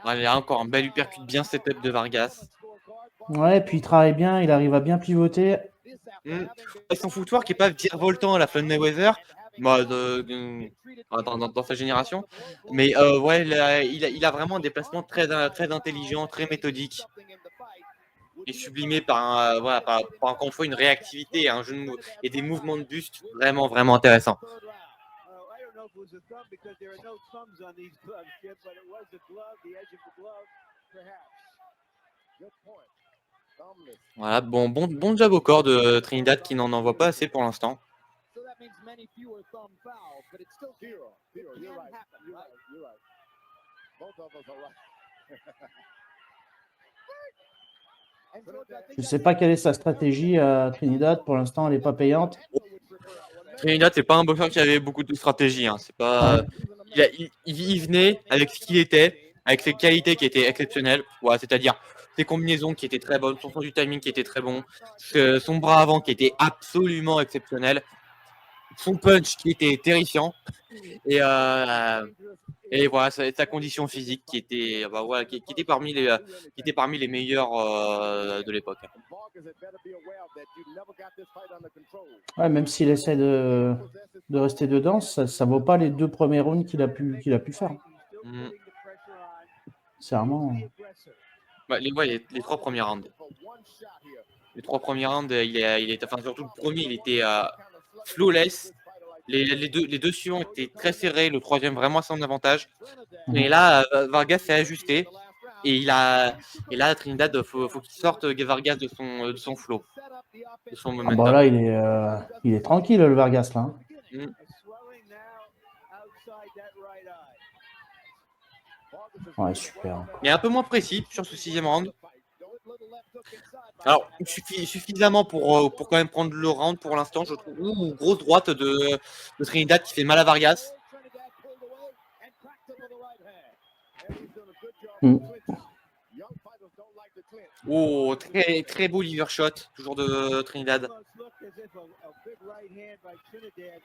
Il y a encore un bel uppercut bien setup de Vargas. Ouais, puis il travaille bien, il arrive à bien pivoter. Son footwork qui n'est pas virevoltant à la Floyd Mayweather dans sa génération. Mais il a vraiment un déplacement très intelligent, très méthodique. Et sublimé par encore une fois une réactivité et des mouvements de buste vraiment intéressants. Voilà, bon jab au corps de Trinidad qui n'en envoie pas assez pour l'instant. So that means many fewer thumb fouls, but it's still zero. It You're can right. happen, You're right? right. You're right. Both of us are right. And George, I think Je sais pas quelle est sa stratégie à Trinidad. Pour l'instant, elle n'est pas payante. Trinidad, c'est pas un boxeur qui avait beaucoup de stratégie. Hein. C'est pas. Il venait avec ce qu'il était, avec ses qualités qui étaient exceptionnelles. Ouais, c'est-à-dire ses combinaisons qui étaient très bonnes, son sens du timing qui était très bon, son bras avant qui était absolument exceptionnel, son punch qui était terrifiant. Et voilà, sa condition physique qui était, bah, voilà, qui était parmi les meilleurs de l'époque. Ouais, même s'il essaie de rester dedans, ça vaut pas les 2 premiers rounds qu'il a pu faire. Mm. C'est vraiment. Bah, les 3 premiers rounds. Les 3 premiers rounds, enfin surtout le premier, il était flawless. Les deux suivants étaient très serrés, le troisième vraiment à son avantage. Et là, Vargas s'est ajusté. Et là, Trinidad, faut qu'il sorte Vargas de son flow, de son Ah momentum. bah là, il est tranquille, le Vargas, là. Mm. Ouais, super. Il est un peu moins précis sur ce 6e round. Alors, suffisamment pour quand même prendre le round pour l'instant, je trouve. Ouh, grosse droite de Trinidad qui fait mal à Vargas. Mm. Oh, très, très beau liver shot, toujours de Trinidad.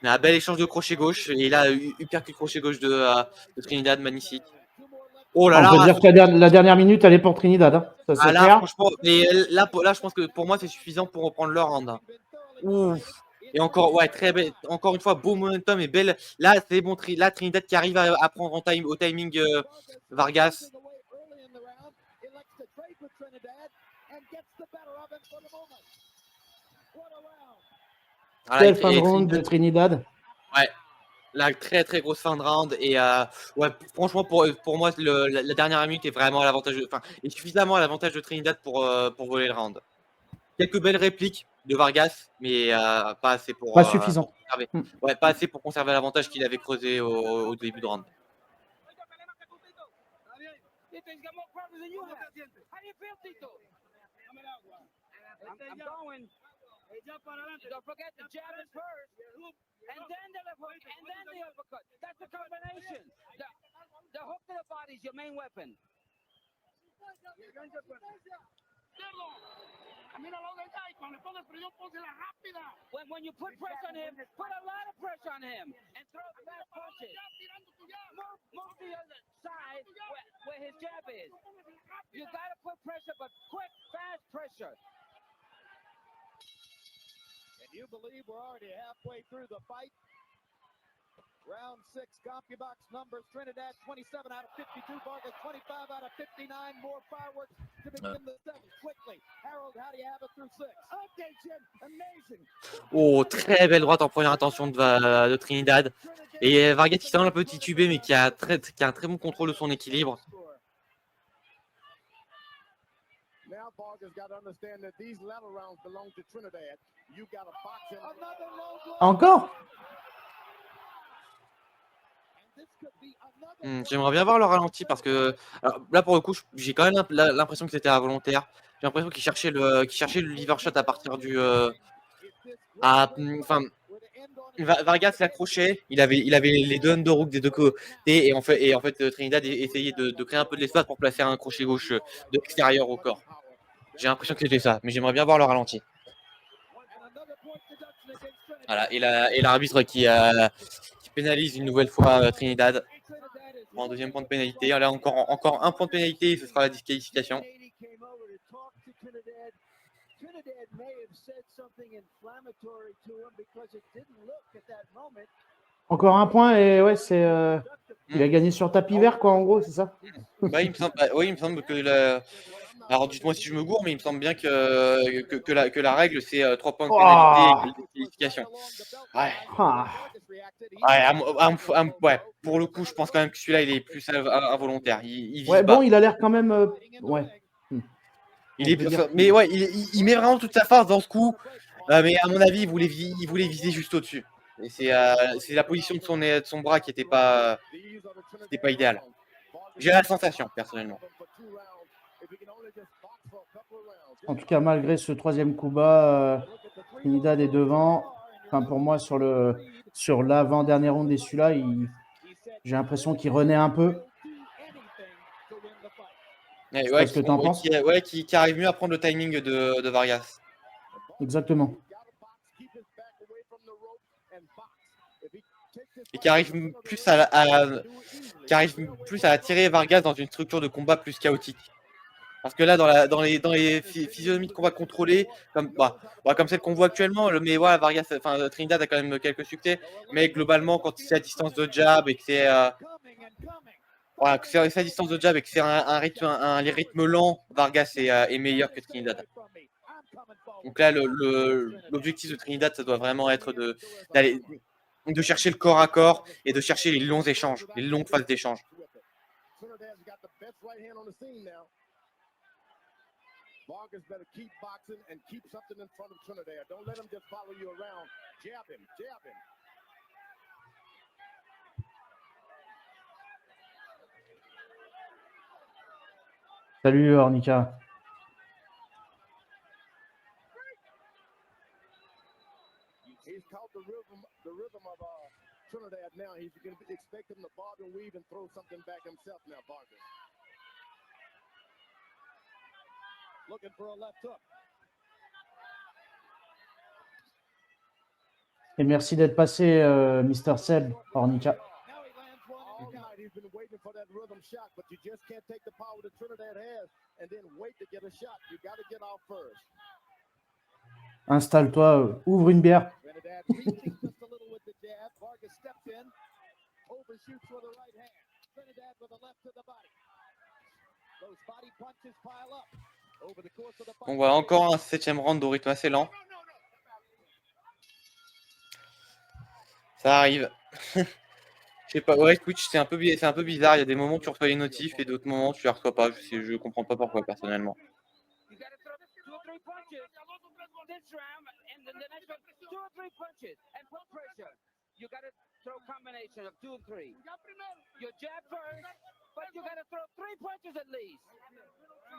Mais un bel échange de crochet gauche. Et là, uppercut crochet gauche de Trinidad, magnifique. Oh là On peut là! dire que la dernière minute, elle est pour Trinidad. Hein. Ça, c'est Ah là, clair. franchement, mais là, je pense que pour moi, c'est suffisant pour reprendre le round. Hein. Ouf. Et encore, ouais, très belle. Encore une fois, beau momentum et belle. Là, c'est bon. Là, Trinidad qui arrive à prendre au timing Vargas. Voilà, Quelle fin de round de Trinidad. Ouais. Là, très très grosse fin de round. Et ouais, franchement, pour moi, la dernière minute est vraiment à l'avantage. Enfin, est suffisamment à l'avantage de Trinidad pour voler le round. Quelques belles répliques de Vargas, mais pas assez pour. Pas suffisant. Pour conserver. Ouais, pas assez pour conserver l'avantage qu'il avait creusé au début de round. I'm going. Don't forget the jab is first, and then the left hook, and then the uppercut. That's the combination. The hook to the body is your main weapon. When you put pressure on him, put a lot of pressure on him, and throw fast punches. Move to the other side where his jab is. You gotta put pressure, but quick, fast pressure. And you believe we're already halfway through the fight? Round 6, CompuBox numbers, Trinidad 27 out of 52, Vargas 25 out of 59, more fireworks to begin the 7th. Quickly, Harold, how do you have it through 6? Okay, Jim, amazing. Oh, très belle droite en première intention de Trinidad. Et Vargas qui semble un peu titubé, mais qui a un très bon contrôle de son équilibre. Now Vargas got to understand that these latter rounds belong to Trinidad. You got to box him. Encore. J'aimerais bien voir le ralenti parce que alors, là pour le coup j'ai quand même l'impression que c'était involontaire. J'ai l'impression qu'il cherchait le liver shot à partir du enfin Vargas l'accrochait, il avait les deux underhooks des deux côtés et en fait Trinidad essayait de créer un peu de l'espace pour placer un crochet gauche de l'extérieur au corps. J'ai l'impression que c'était ça, mais j'aimerais bien voir le ralenti. Voilà, et l'arbitre qui pénalise une nouvelle fois Trinidad en deuxième point de pénalité. Là encore un point de pénalité et ce sera la disqualification. Encore un point et ouais, c'est il a gagné sur tapis vert quoi en gros, c'est ça? Bah, il me semble que alors dites-moi si je me gourre, mais il me semble bien que la règle c'est 3 points de pénalité et disqualification. Ouais. Ouais, pour le coup, je pense quand même que celui-là il est plus involontaire. Il ouais, bon, il a l'air quand même ouais. Mais ouais, il met vraiment toute sa force dans ce coup. Mais à mon avis, il voulait viser juste au-dessus. Et c'est la position de son bras qui n'était pas idéale. J'ai la sensation, personnellement. En tout cas, malgré ce troisième coup bas, Trinidad est devant. Enfin, pour moi, sur l'avant-dernier round et celui-là, j'ai l'impression qu'il renaît un peu. Ouais, Je sais pas ce que tu en penses. Qui arrive mieux à prendre le timing de Vargas. Exactement. Et qui arrive plus à attirer Vargas dans une structure de combat plus chaotique. Parce que là, dans les physionomies de combat contrôlées, comme celle qu'on voit actuellement, mais voilà, Vargas, enfin Trinidad a quand même quelques succès, mais globalement, quand c'est à distance de jab et que c'est à distance de jab et que c'est un rythme lent, Vargas est meilleur que Trinidad. Donc là, l'objectif de Trinidad, ça doit vraiment être de chercher le corps à corps et de chercher les longs échanges, les longues phases d'échange. Vargas better keep boxing and keep something in front of Trinidad. Don't let him just follow you around. Jab him, jab him. Salut Ornica. He's caught the rhythm of Trinidad now. He's going to expect him to bob and weave and throw something back himself now, Vargas. Looking for a left hook. Et merci d'être passé, Mr. Seb, Ornica. All night he's been waiting for that rhythm shot, but you just can't take the power that Trinidad has and then wait to get a shot. You got to get off first. Installe-toi, ouvre une bière. Trinidad reaching just a little with the jab. Vargas steps in, overshoots with the right hand. Trinidad with a left to the body. Those body punches pile up. On voit encore un 7e round au rythme assez lent. Ça arrive. Je sais pas, ouais, Twitch, c'est un peu bizarre. Il y a des moments où tu reçois les notifs et d'autres moments où tu les reçois pas. Je comprends pas pourquoi, personnellement.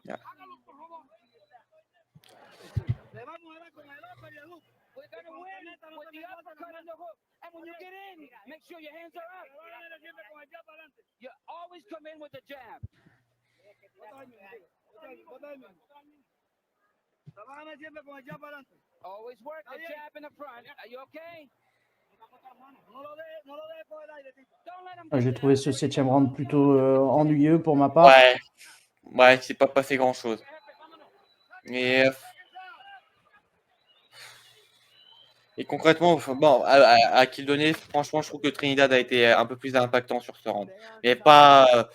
Yeah. We're going to win with the uppercut and the hook. And when you get in, make sure your hands are up. You always come in with the jab. Always work the jab in the front. Are you okay? J'ai trouvé ce 7e round plutôt ennuyeux pour ma part. Ouais, c'est pas passé grand-chose. Et concrètement, bon, à qui le donner, franchement, je trouve que Trinidad a été un peu plus impactant sur ce round. Mais pas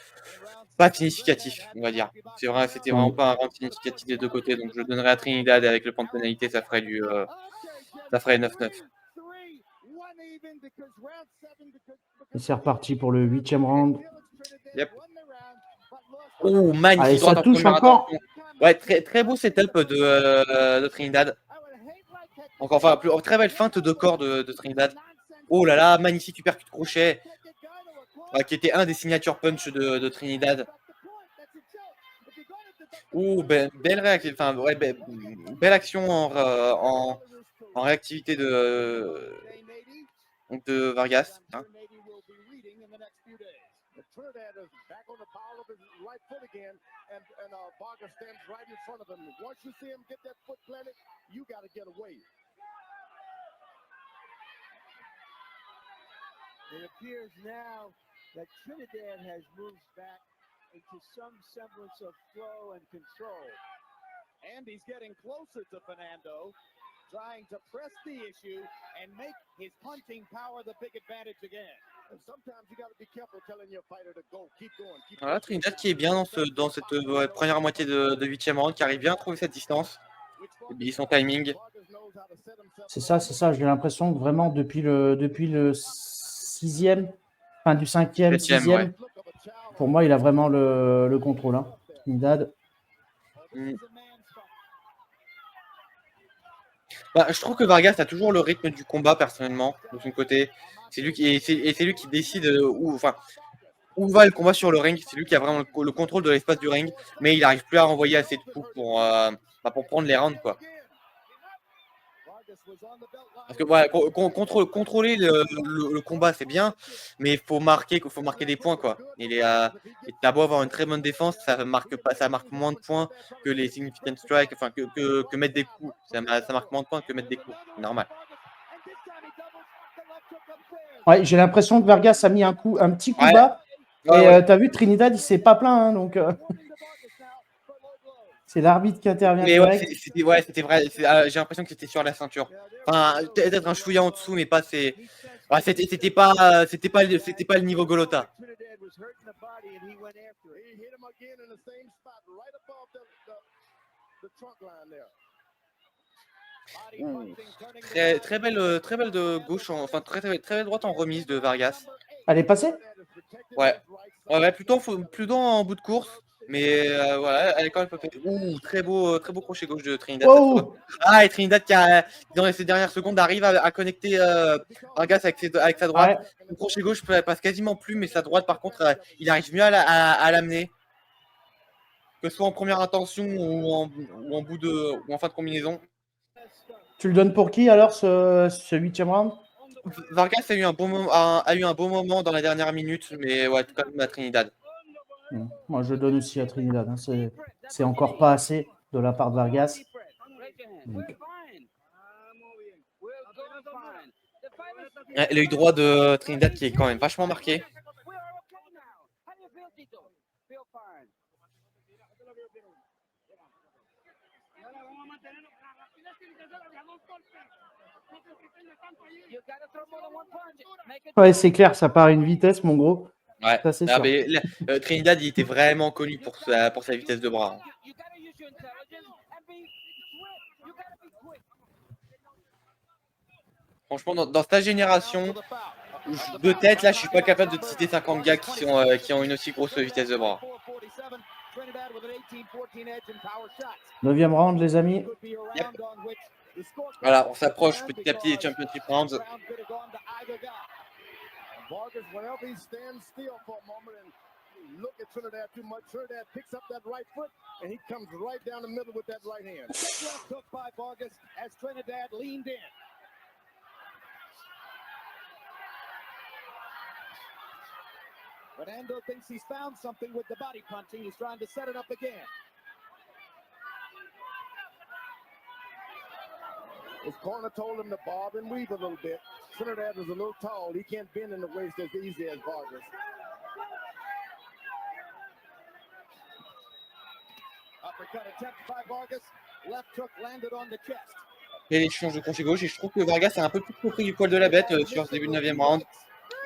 significatif, on va dire. C'était vraiment pas un round significatif des deux côtés. Donc je donnerais à Trinidad et avec le point de pénalité, ça ferait 9-9. Et c'est reparti pour le 8e round. Yep. Oh, magnifique. Allez, ça touche encore. Ouais, très beau setup de Trinidad. Enfin, très belle feinte de corps de Trinidad. Oh là là, magnifique uppercut crochet. Qui était un des signature punch de Trinidad. Oh, belle réaction. Enfin, ouais, belle action en réactivité de Vargas. Hein. Trinidad is back on the ball of his right foot again, and Vargas stands right in front of him. Once you see him get that foot planted, you got to get away. It appears now that Trinidad has moved back into some semblance of flow and control. And he's getting closer to Fernando, trying to press the issue and make his punching power the big advantage again. And sometimes you got to be careful telling your fighter to go, keep going. Voilà, Trinidad qui est bien dans cette première moitié de 8e round, qui arrive bien à trouver cette distance et son timing. C'est ça. J'ai l'impression que vraiment depuis le 6e, enfin du 5e, 6e, ouais. Pour moi, il a vraiment le contrôle. Hein. Trinidad. Bah, je trouve que Vargas a toujours le rythme du combat, personnellement, de son côté. C'est lui qui décide où va le combat sur le ring. C'est lui qui a vraiment le contrôle de l'espace du ring, mais il n'arrive plus à renvoyer assez de coups pour prendre les rounds, quoi. Parce que voilà, contrôler le combat, c'est bien, mais il faut marquer des points, quoi. Et t'as beau avoir une très bonne défense, ça marque moins de points que les significant strikes, enfin que mettre des coups. Ça marque moins de points que mettre des coups, c'est normal. Ouais, j'ai l'impression que Vargas a mis un petit coup Ouais. bas. Ouais, Et ouais. t'as vu, Trinidad, il s'est pas plaint, hein, donc c'est l'arbitre qui intervient Mais ouais, direct. c'était vrai. J'ai l'impression que c'était sur la ceinture. Enfin, peut-être un chouïa en dessous, mais pas c'est. Ouais, c'était pas le niveau Golota. Très belle de gauche, enfin très belle droite en remise de Vargas. Elle est passée? Ouais, plutôt en bout de course, mais voilà, elle est quand même pas faite. Très beau crochet gauche de Trinidad. Wow. Ah, et Trinidad qui dans ces dernières secondes arrive à connecter Vargas avec sa droite. Ouais. Le crochet gauche passe quasiment plus, mais sa droite par contre, il arrive mieux à l'amener. Que ce soit en première intention ou en fin de combinaison. Tu le donnes pour qui alors, ce 8e round? Vargas a eu un bon moment dans la dernière minute, mais ouais, quand même à Trinidad. Moi, je le donne aussi à Trinidad. Hein. C'est encore pas assez de la part de Vargas. Donc. L'œil droit de Trinidad qui est quand même vachement marqué. Ouais, c'est clair, ça part à une vitesse, mon gros. Ouais. Ça, c'est sûr. Mais, Trinidad, il était vraiment connu pour sa vitesse de bras. Franchement, dans ta génération, de tête, là, je suis pas capable de te citer 50 gars qui ont une aussi grosse vitesse de bras. 9e round, les amis. Yep. Voilà, on s'approche petit à petit des Championship Rounds. Vargas, whenever he stands still for a moment and look at Trinidad too much, Trinidad picks up that right foot and he comes right down the middle with that right hand. Well took by Vargas as Trinidad leaned in. Fernando thinks he's found something with the body punching. He's trying to set it up again. His corner told him to bob and weave a little bit. Trinidad was a little tall. He can't bend in the waist as easy as Vargas. Uppercut attempt by Vargas. Left hook landed on the chest. Et l'échange de crochet gauche, et je trouve que Vargas a un peu plus compris du poil de la bête sur ce début de 9e round.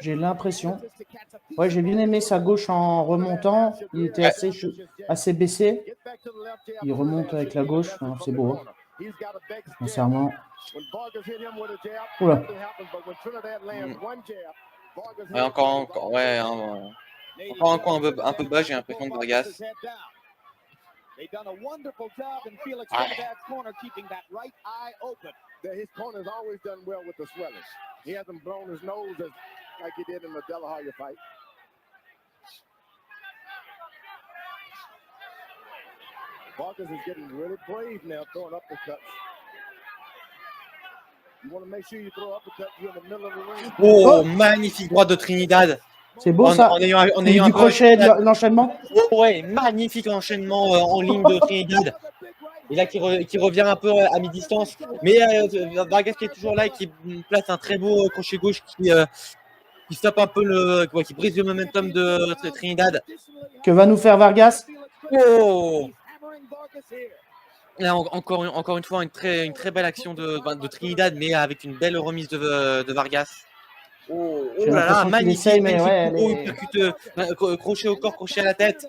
J'ai l'impression. Ouais, j'ai bien aimé sa gauche en remontant. Il était assez baissé. Il remonte avec la gauche. C'est beau. Hein. Sincèrement. Oula. Ouais, encore un peu bas, j'ai l'impression que Vargas. They've done a wonderful job in Felix Trinidad's corner, keeping that right eye open. His corner's always done well with the swelling. He hasn't blown his nose like he did in the De La Hoya fight. Vargas is getting really brave now, throwing uppercuts. You want to make sure you throw uppercuts in the middle of the ring. Oh, magnifique droite de Trinidad. C'est beau ça. En ayant du crochet, l'enchaînement. Oh, ouais, magnifique enchaînement en ligne de Trinidad. Et là qui revient un peu à mi-distance. Mais Vargas qui est toujours là et qui place un très beau crochet gauche qui stoppe un peu qui brise le momentum de Trinidad. Que va nous faire Vargas? Oh! Là, encore une fois, une très belle action de Trinidad, mais avec une belle remise de Vargas. Oh là là, magnifique, crochet au corps, crochet à la tête.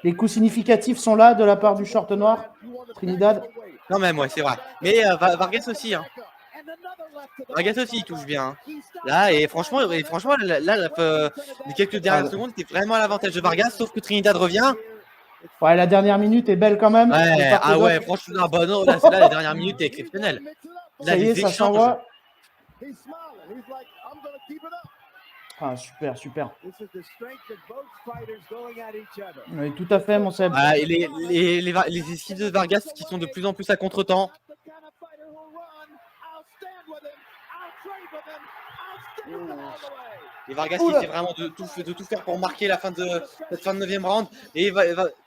Les coups significatifs sont là de la part du short noir, Trinidad. Quand même, ouais, c'est vrai. Mais Vargas aussi, hein. Vargas aussi, il touche bien. Hein. Là, et franchement, les quelques dernières secondes, c'était vraiment à l'avantage de Vargas, sauf que Trinidad revient. Ouais, la dernière minute est belle quand même. de Ouais, part et ah ouais, d'autre. franchement, ah bah non, là, la dernière minute est exceptionnelle. Là, Ça y est, les ça échanges. s'envoie. He's smiling. He's like, I'm going to keep it up. Ah, super, super. This is the strength of both fighters going at each other. Oui, tout à fait, mon Seb. Ah, et les esquives de Vargas qui sont de plus en plus à contre-temps. Et Vargas qui Oula. essaie vraiment de tout faire pour marquer la fin de cette fin de 9e round. Et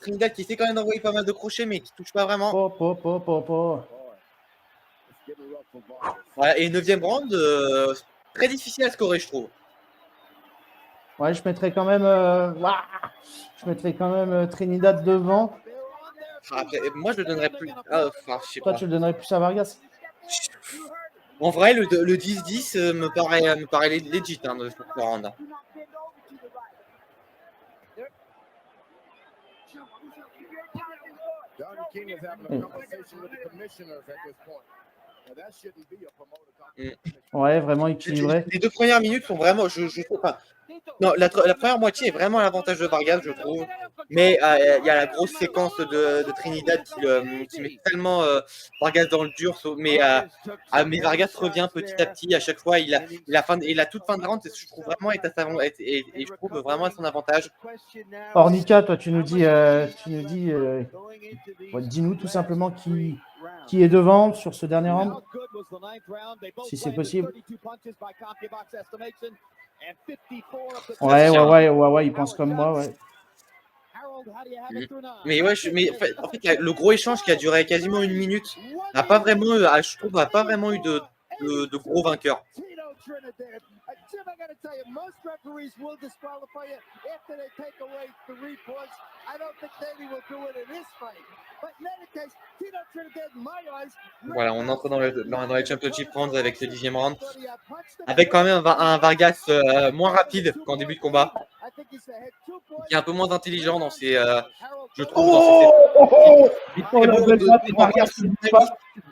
Trinidad qui essaie quand même d'envoyer pas mal de crochets, mais qui touche pas vraiment. Po, po, po, po, po. Voilà, et 9e round, très difficile à scorer, je trouve. Ouais, je mettrais quand même, je mettrais quand même Trinidad devant. Après, moi, je le donnerais plus. Ah, enfin, je sais Toi, pas. tu le donnerais plus à Vargas. En vrai, le 10-10 me paraît legit hein, de ce round. Don King is having a conversation with the commissioners at this point. Now, that shouldn't be a promoter conversation. Ouais, vraiment équilibré. Les 2 premières minutes sont vraiment, je trouve pas. Non, la première moitié est vraiment à l'avantage de Vargas, je trouve. Mais il y a la grosse séquence de Trinidad qui met tellement Vargas dans le dur. Mais Vargas revient petit à petit. À chaque fois, il a toute fin de round, je trouve vraiment et je trouve vraiment à son avantage. Ornica, toi, tu nous dis, dis-nous tout simplement qui est devant sur ce dernier round, si c'est possible. Ouais, il pense comme moi, ouais. Mais ouais, en fait, le gros échange qui a duré quasiment 1 minute n'a pas vraiment, je trouve, n'a pas vraiment eu de gros vainqueurs. Jim, I got to tell you, most referees will disqualify you after they take away 3 points. I don't think Davey will do it in this fight. But in any case, Tito Trinidad, in my eyes. Voilà, on entre dans les Championship Rounds avec ce 10e round. Avec quand même un Vargas moins rapide qu'en début de combat. Qui est un peu moins intelligent dans ses. Je trouve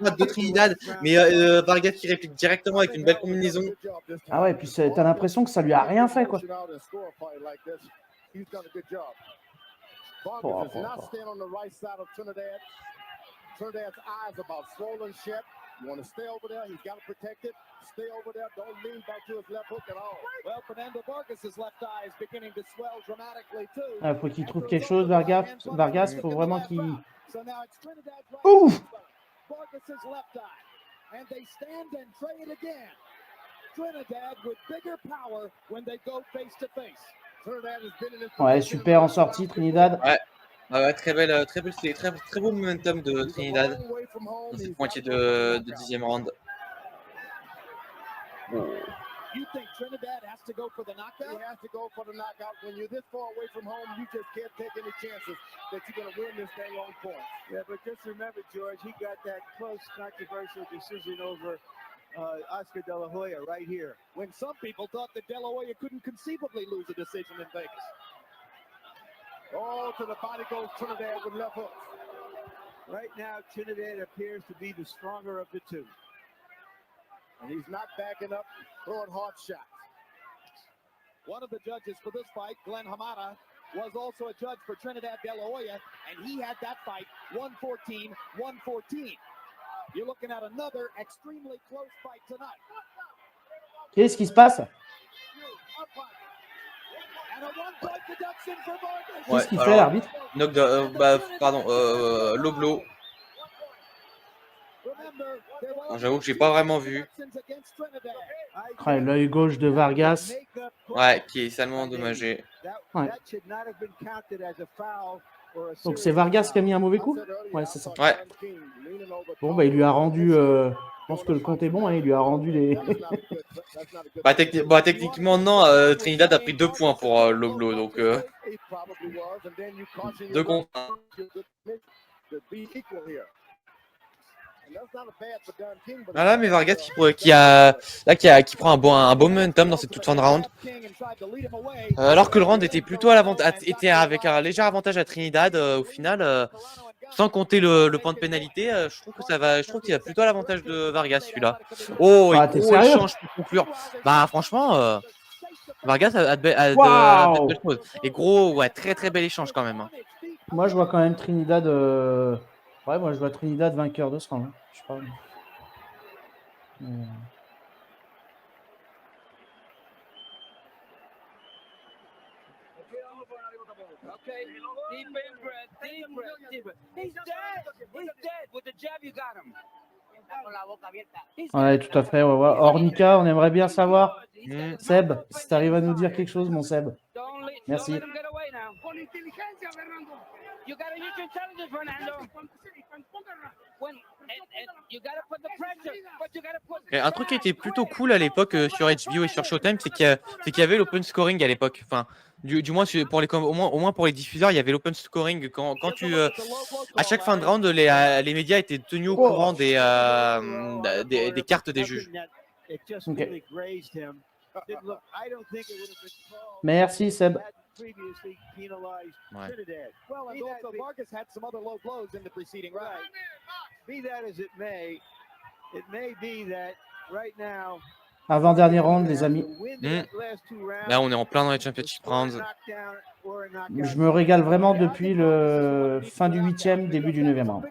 de Trinidad, mais Vargas qui réplique directement avec une belle combinaison. Ah ouais, et puis t'as l'impression que ça lui a rien fait, quoi. Trinidad's eyes about swollen shut. You want to stay over there. He's got to protect it. Stay over there. Don't lean back to his left hook at all. Well, Fernando Vargas' left eye is beginning to swell dramatically too. Ah, faut qu'il trouve quelque chose, Vargas, faut vraiment qu'il. Ouf! Vargas' left eye, and they stand and trade again. Trinidad with bigger power when they go face to face. Trinidad has been in this. Ouais, super en sortie, Trinidad. Ouais. Ouais, très beau momentum de Trinidad dans cette moitié de 10e round. You think Trinidad has to go for the knockout? He has to go for the knockout. When you're this far away from home, you just can't take any chances that you're going to win this thing on points. Yeah, but just remember, George, he got that close, controversial decision over Oscar De La Hoya right here. When some people thought that De La Hoya couldn't conceivably lose a decision in Vegas. Oh, to the body goes Trinidad with left hooks. Right now, Trinidad appears to be the stronger of the two. And he's not backing up, throwing hard shots. One of the judges for this fight, Glenn Hamada, was also a judge for Trinidad De La Hoya, and he had that fight 114-114. You're looking at another extremely close fight tonight. Qu'est-ce qui se passe? Qu'est-ce qu'il fait, l'arbitre? Low. J'avoue que j'ai pas vraiment vu. Ouais, l'œil gauche de Vargas. Ouais, qui est salement endommagé. Ouais. Donc c'est Vargas qui a mis un mauvais coup? Ouais, c'est ça. Ouais. Bon, bah il lui a rendu. Je pense que le compte est bon, hein, il lui a rendu les. Techniquement, non. Trinidad a pris 2 points pour Loblo, donc 2 contre 1. Voilà, mais Vargas qui prend un bon momentum dans cette toute fin de round. Alors que le round était plutôt à l'avantage, était avec un léger avantage à Trinidad au final. Sans compter le point de pénalité, je trouve qu'il a plutôt à l'avantage de Vargas celui-là. Oh, t'es gros sérieux? échange pour conclure. Bah franchement, Vargas a de belles choses. Et gros, ouais, très bel échange quand même. Moi, je vois quand même Trinidad. Ouais, moi, je vois Trinidad vainqueur de ce round. Je sais pas. Mais, Okay, deep in breath, deep breath, deep breath. He's dead. He's dead. With the jab, you got him. He's Ouais, dead. tout à fait. Ouais, ouais. Ornica, on aimerait bien savoir. He's dead. Seb, si tu arrives à nous dire quelque chose, mon Seb. Don't Merci. let him get away now. You gotta use your intelligence, Fernando. And you gotta put the pressure, but you gotta put. Et un truc qui était plutôt cool à l'époque sur HBO et sur Showtime, c'est qu'il y avait l'open scoring à l'époque. Enfin, du moins pour au moins pour les diffuseurs, il y avait l'open scoring quand tu à chaque fin de round, les médias étaient tenus au courant des cartes des juges. Ok. Merci, Seb. Previously penalized Ouais. Trinidad. Well, and also Vargas had some other low blows in the preceding round. Be that as it may be that right now. Avant-dernier round, les amis. Là, on est en plein dans les championship rounds. Je me régale vraiment depuis le fin du 8e, début du 9e round.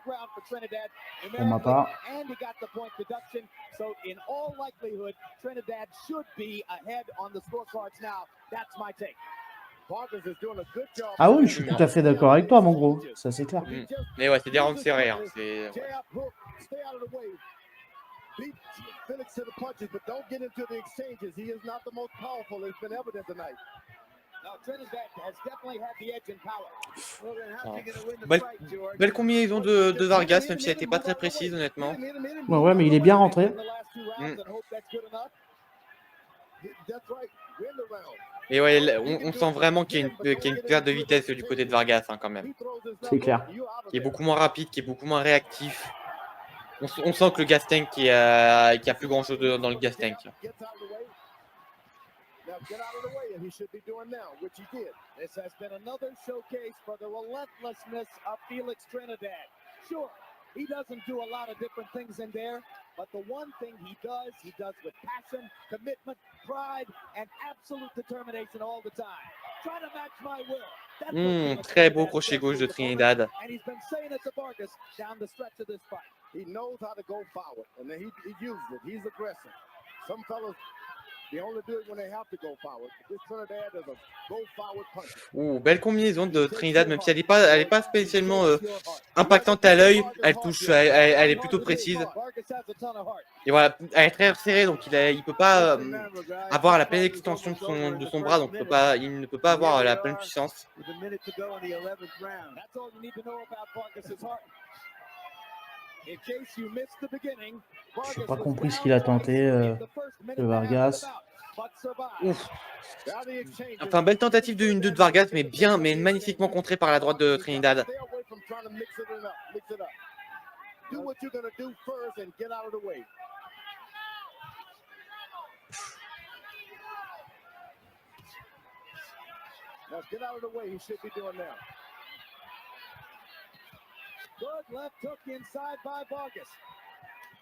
Pour ma part. And he got the point deduction. So in all likelihood, Trinidad should be ahead on the scorecards now. That's my take. Vargas is doing a good job. Ah oui, je suis tout à fait d'accord avec toi, mon gros. Ça, c'est clair. Mais ouais, c'est des rounds serrés. Hein. Jab, hook, stay out of the way. Beat Felix to the punches, but don't get into the exchanges. He is not the most powerful. It's been evident tonight. Now, Trinidad has definitely had the edge in power. Belle combinaison de Vargas, même si elle n'était pas très précise, honnêtement. Ouais, mais il est bien rentré. Et ouais, on sent vraiment qu'il y a une perte de vitesse du côté de Vargas, hein, quand même. C'est clair. Qui est beaucoup moins rapide, qui est beaucoup moins réactif. On sent que le gas tank, qu'il y a plus grand chose dans le gas tank. Now get out of the way, and he should be doing now, which he did. This has been another showcase for the relentlessness of Felix Trinidad. Sure, he doesn't do a lot of different things in there, but the one thing he does with passion, commitment, pride, and absolute determination all the time. Try to match my will. Très beau crochet gauche de Trinidad. And he's been saying it to Vargas down the stretch of this fight. He knows how to go forward, and he uses it. He's aggressive. Some fellas, they only do it when they have to go forward. This Trinidad is a go forward puncher. Belle combinaison de Trinidad, même si elle est pas spécialement impactante à l'œil, elle est plutôt précise. Et voilà, elle est très serrée, donc il peut pas avoir la pleine extension de son bras, donc il ne peut pas avoir la pleine puissance. J'ai pas compris ce qu'il a tenté, de Vargas. Ouf. Enfin, belle tentative de 1-2 de Vargas, mais magnifiquement contrée par la droite de Trinidad. Good left hook inside by Vargas.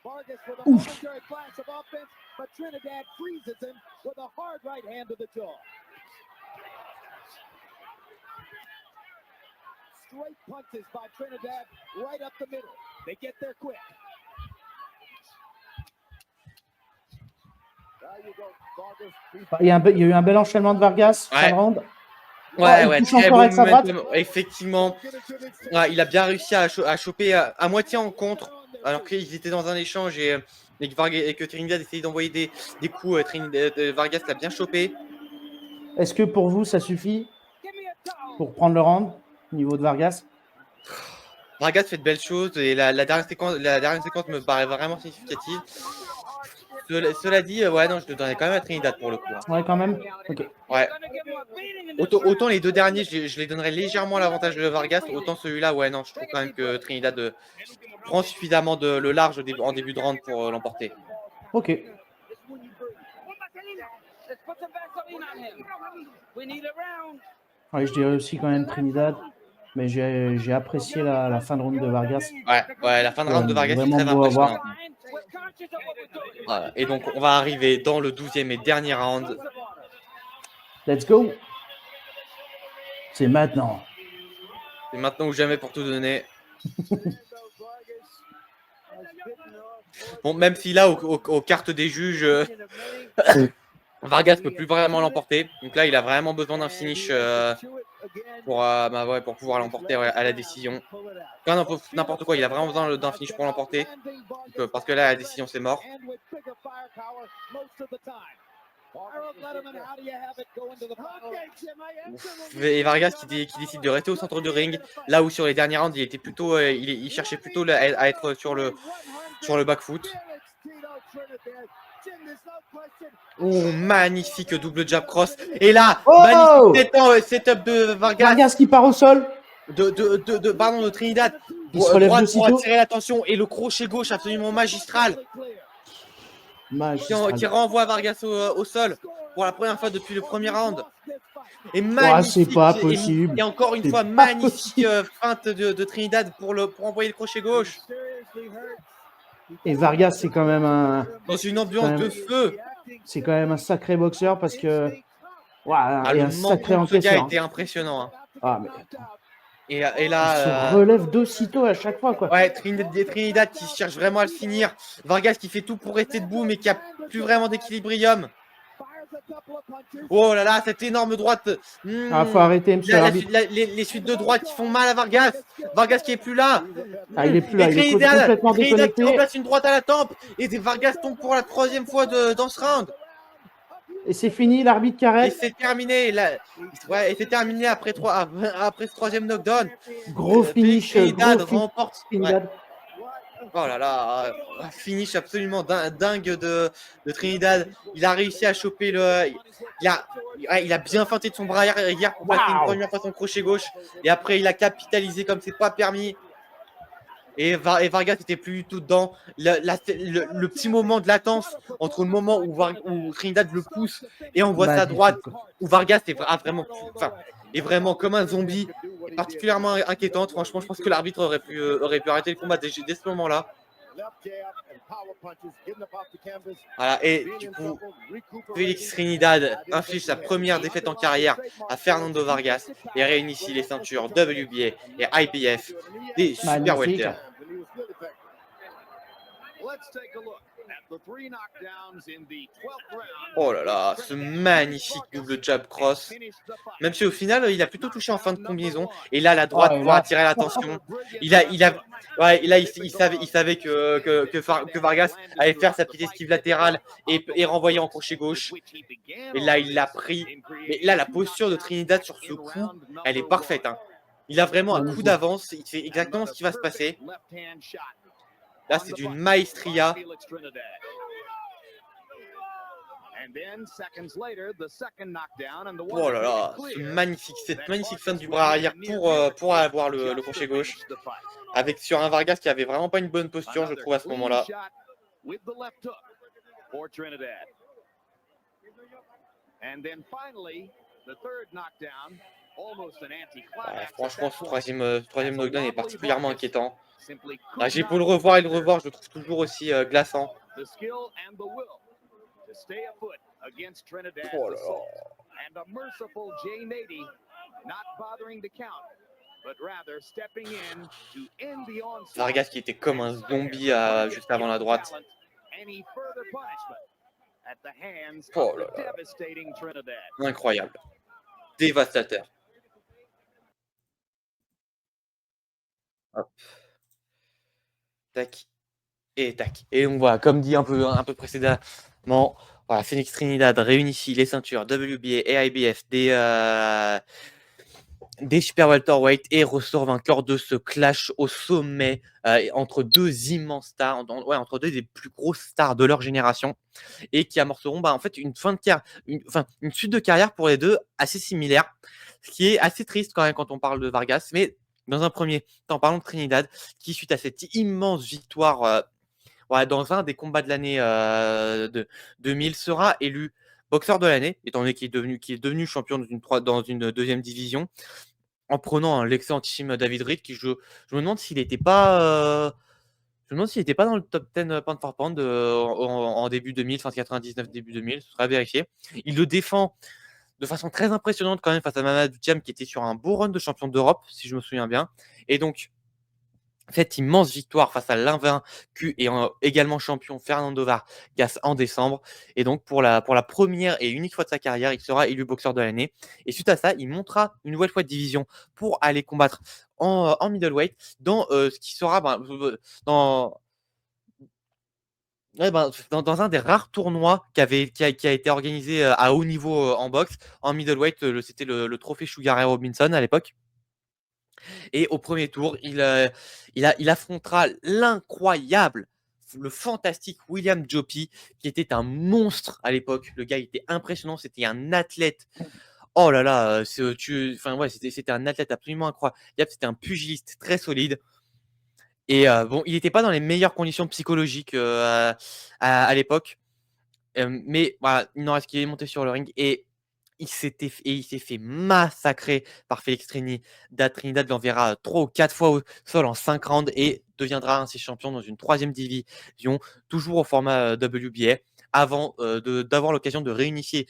Vargas with a momentary flash of offense, but Trinidad freezes him with a hard right hand to the jaw. Straight punches by Trinidad right up the middle. They get there quick. There you go, Vargas. Il y a eu un bel enchaînement de Vargas, Ouais. fin de round. Ouais, il touche très encore bon avec sa droite. momentum. Effectivement, ouais, il a bien réussi à choper à moitié en contre, alors qu'ils étaient dans un échange et que Trinidad essayait d'envoyer des coups. Vargas l'a bien chopé. Est-ce que pour vous, ça suffit pour prendre le round au niveau de Vargas? Vargas fait de belles choses et la dernière séquence me paraît vraiment significative. Cela dit, ouais, non, je le donnais quand même à Trinidad pour le coup. Ouais, quand même. Ok. Ouais. Autant les deux derniers, je les donnerais légèrement à l'avantage de Vargas, autant celui-là, ouais, non, je trouve quand même que Trinidad prend suffisamment le large en début de round pour l'emporter. Ok. Ouais, je dirais aussi quand même Trinidad, mais j'ai apprécié la fin de round de Vargas. Ouais, la fin de round de Vargas est Vraiment très beau à voir. impressionnante. Voilà. Et donc, on va arriver dans le 12e et dernier round. Let's go. C'est maintenant. C'est maintenant ou jamais pour tout donner. Bon, même si là, aux cartes des juges, Vargas peut plus vraiment l'emporter. Donc là, il a vraiment besoin d'un finish pour pouvoir l'emporter à la décision. N'importe quoi, il a vraiment besoin d'un finish pour l'emporter. Parce que là, la décision, c'est mort. Et Vargas qui décide de rester au centre du ring, là où sur les derniers rounds, il était plutôt, il cherchait plutôt à être sur le back foot. Oh, magnifique double jab cross. Et là, magnifique setup de Vargas. Vargas qui part au sol. De Trinidad. Il se relève de pour attirer l'attention. Et le crochet gauche absolument magistral. Qui renvoie Vargas au sol pour la première fois depuis le premier round. Et magnifique. C'est pas possible. Et encore une fois, magnifique feinte de Trinidad pour envoyer le crochet gauche. Et Vargas, c'est quand même dans une ambiance de feu. C'est quand même un sacré boxeur parce que et un sacré encaisseur. Ce gars était impressionnant. Et là, il se relève d'aussitôt à chaque fois, quoi. Ouais, Trinidad qui cherche vraiment à le finir. Vargas qui fait tout pour rester debout, mais qui a plus vraiment d'équilibrium. Oh là là, cette énorme droite. Faut arrêter, monsieur l'arbitre. Les suites de droite qui font mal à Vargas. Vargas qui est plus là. Il est plus là. Il est complètement déconnecté. Trinidad qui remplace une droite à la tempe. Et Vargas tombe pour la 3e fois dans ce round. Et c'est fini, l'arbitre qui arrête. Et c'est terminé. Et c'est terminé après ce 3e knockdown. Gros finish. Trinidad remporte. Trinidad. Oh là là, finish absolument dingue de Trinidad. Il a réussi à choper il a bien feinté de son bras hier pour passer une première fois son crochet gauche. Et après, il a capitalisé comme c'est pas permis. Et Vargas n'était plus du tout dedans. Le petit moment de latence entre le moment où Trinidad le pousse et on voit sa droite, où Vargas est vraiment comme un zombie, particulièrement inquiétante. Franchement, je pense que l'arbitre aurait pu arrêter le combat dès ce moment-là. Voilà, et du coup, Félix Trinidad inflige sa première défaite en carrière à Fernando Vargas et réunificie les ceintures WBA et IBF des super welter. Oh là là, ce magnifique double jab cross. Même si au final, il a plutôt touché en fin de combinaison. Et là, la droite pour attirer l'attention. Il savait que Vargas allait faire sa petite esquive latérale et renvoyer en crochet gauche. Et là, il l'a pris. Mais là, la posture de Trinidad sur ce coup, elle est parfaite. Il a vraiment un coup d'avance. Il sait exactement ce qui va se passer. Là, c'est d'une maestria. Oh là là, cette magnifique feinte du bras arrière pour avoir le crochet gauche. Sur un Vargas qui avait vraiment pas une bonne posture, je trouve, à ce moment-là. Ouais, franchement, ce troisième knockdown est particulièrement inquiétant. J'ai beau le revoir et le revoir, je le trouve toujours aussi glaçant. Oh là là. Vargas qui était comme un zombie juste avant la droite. Oh là là. Incroyable. Dévastateur. Hop. Tac. Et tac. Et on voit, comme dit un peu précédemment, voilà, Félix Trinidad réunifie les ceintures WBA et IBF des super welterweight et ressort vainqueur de ce clash au sommet entre deux immenses stars, entre deux des plus grosses stars de leur génération, et qui amorceront en fait une fin de carrière, une suite de carrière pour les deux assez similaire, ce qui est assez triste quand même quand on parle de Vargas. Mais dans un premier temps, parlons de Trinidad, qui suite à cette immense victoire dans un des combats de l'année de 2000 sera élu boxeur de l'année, étant donné qu'il est devenu champion dans une deuxième division, en prenant l'excellentissime David Reed, qui je me demande s'il n'était pas dans le top 10 pound for pound en début 2000, fin 99, début 2000, ce sera à vérifier. Il le défend de façon très impressionnante quand même face à Mamadou Thiam qui était sur un beau run de champion d'Europe, si je me souviens bien. Et donc, cette immense victoire face à l'invaincu et également champion Fernando Vargas en décembre. Et donc, pour la première et unique fois de sa carrière, il sera élu boxeur de l'année. Et suite à ça, il montera une nouvelle fois de division pour aller combattre en middleweight dans ce qui sera dans, ouais, dans un des rares tournois qui a été organisé à haut niveau en boxe, en middleweight. C'était le trophée Sugar Ray Robinson à l'époque. Et au premier tour, il affrontera l'incroyable, le fantastique William Joppy, qui était un monstre à l'époque. Le gars était impressionnant, c'était un athlète. Oh là là, c'était un athlète absolument incroyable. C'était un pugiliste très solide. Et bon, il n'était pas dans les meilleures conditions psychologiques à l'époque. Mais voilà, il n'en reste qu'il est monté sur le ring et il s'est fait massacrer par Félix Trinidad. Trinidad l'enverra 3 ou 4 fois au sol en 5 rounds et deviendra ainsi champion dans une 3e division, toujours au format WBA, avant d'avoir l'occasion de réunifier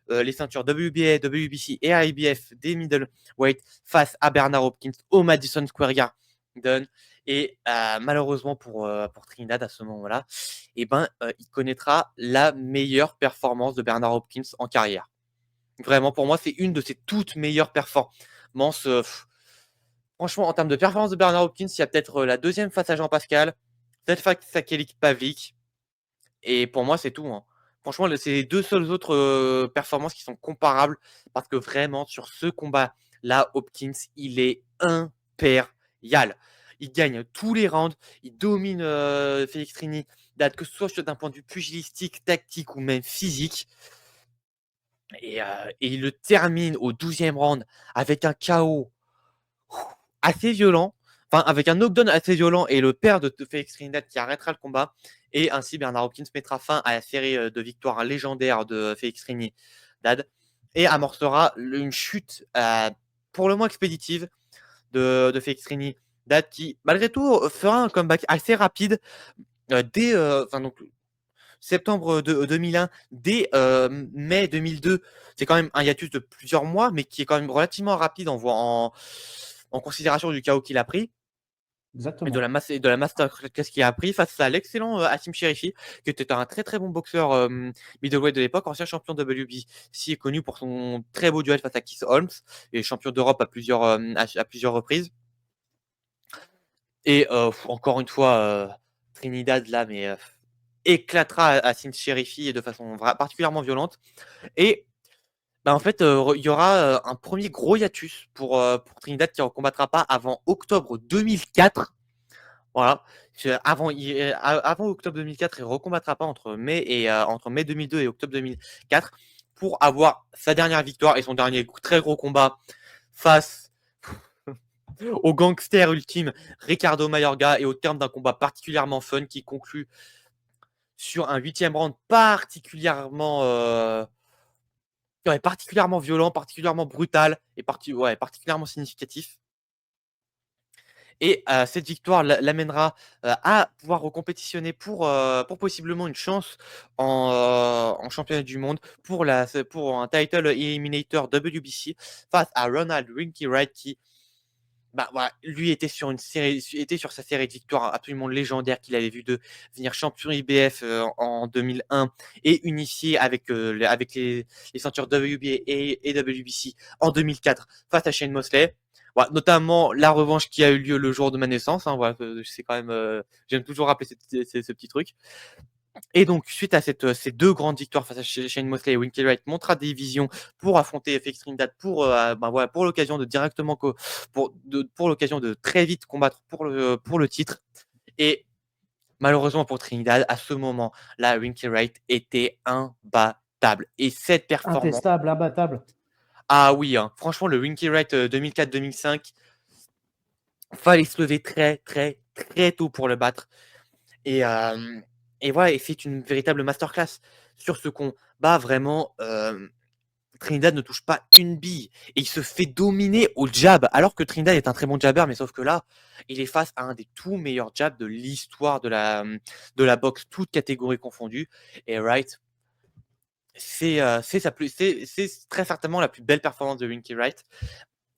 les ceintures WBA, WBC et IBF des middleweight face à Bernard Hopkins au Madison Square Garden. Et malheureusement pour Trinidad à ce moment-là, il connaîtra la meilleure performance de Bernard Hopkins en carrière. Vraiment, pour moi, c'est une de ses toutes meilleures performances. Franchement, en termes de performance de Bernard Hopkins, il y a peut-être la deuxième face à Jean Pascal, peut-être face à Kelly Pavlik. Et pour moi, c'est tout. Hein. Franchement, c'est les deux seules autres performances qui sont comparables parce que vraiment, sur ce combat-là, Hopkins, il est impérial. Il gagne tous les rounds, il domine Félix Trinidad, que ce soit d'un point de vue pugilistique, tactique ou même physique. Et il le termine au 12e round avec un KO assez violent, enfin avec un knockdown assez violent et le père de Félix Trinidad qui arrêtera le combat. Et ainsi, Bernard Hopkins mettra fin à la série de victoires légendaires de Félix Trinidad et amorcera une chute pour le moins expéditive de Félix Trinidad qui, malgré tout, fera un comeback assez rapide dès septembre 2001, dès mai 2002. C'est quand même un hiatus de plusieurs mois, mais qui est quand même relativement rapide en considération du chaos qu'il a pris. Exactement. Et de la masterclass qu'il a pris face à l'excellent Hassim Cherifi, qui était un très très bon boxeur middleweight de l'époque, ancien champion WBC, connu pour son très beau duel face à Keith Holmes, et champion d'Europe à plusieurs reprises. Et encore une fois, Trinidad là, mais éclatera Hassim Cherifi de façon particulièrement violente. Et en fait, il y aura un premier gros hiatus pour Trinidad qui ne recombattra pas avant octobre 2004. Voilà. Avant octobre 2004, il ne recombattra pas entre mai 2002 et octobre 2004 pour avoir sa dernière victoire et son dernier très gros combat face au gangster ultime Ricardo Mayorga, et au terme d'un combat particulièrement fun qui conclut sur un 8e round particulièrement violent, particulièrement brutal et particulièrement significatif. Et cette victoire l'amènera à pouvoir recompétitionner pour possiblement une chance en championnat du monde pour un title eliminator WBC face à Ronald Winky Wright qui lui était sur sa série de victoires absolument légendaire qu'il avait vu devenir champion IBF en 2001 et unifié avec les ceintures WBA et WBC en 2004 face à Shane Mosley. Voilà, notamment la revanche qui a eu lieu le jour de ma naissance. Hein, voilà, c'est quand même, j'aime toujours rappeler ce petit truc. Et donc, suite à ces deux grandes victoires face à Shane Mosley et Winky Wright, montera des visions pour affronter Félix Trinidad pour l'occasion de pour l'occasion de très vite combattre pour le titre. Et malheureusement pour Trinidad, à ce moment-là, Winky Wright était imbattable. Et cette performance, Intestable, imbattable. ah oui, hein, franchement, le Winky Wright 2004-2005, fallait se lever très très très tôt pour le battre. Et voilà, et c'est une véritable masterclass sur ce combat. Vraiment, Trinidad ne touche pas une bille et il se fait dominer au jab, alors que Trinidad est un très bon jabber, mais sauf que là, il est face à un des tout meilleurs jabs de l'histoire de la boxe, toutes catégories confondues. Et Wright c'est très certainement la plus belle performance de Winky Wright.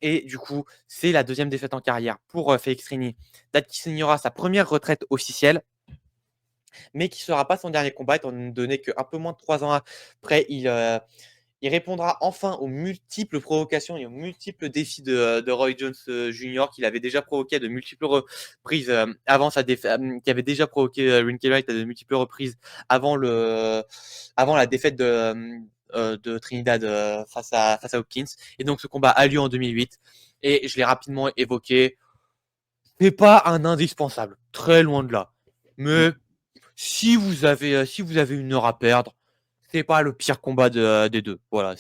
Et du coup, c'est la deuxième défaite en carrière pour Félix Rini. Date qui signera sa première retraite officielle, mais qui ne sera pas son dernier combat, étant donné qu'un peu moins de 3 ans après, il répondra enfin aux multiples provocations et aux multiples défis de Roy Jones Jr. qu'il avait déjà provoqué à de multiples reprises avant sa défaite, qui avait déjà provoqué Winky Wright à de multiples reprises avant la défaite de Trinidad face à Hopkins. Et donc ce combat a lieu en 2008 et je l'ai rapidement évoqué. C'est pas un indispensable, très loin de là. Mais si vous avez une heure à perdre, c'est pas le pire combat des deux. Voilà,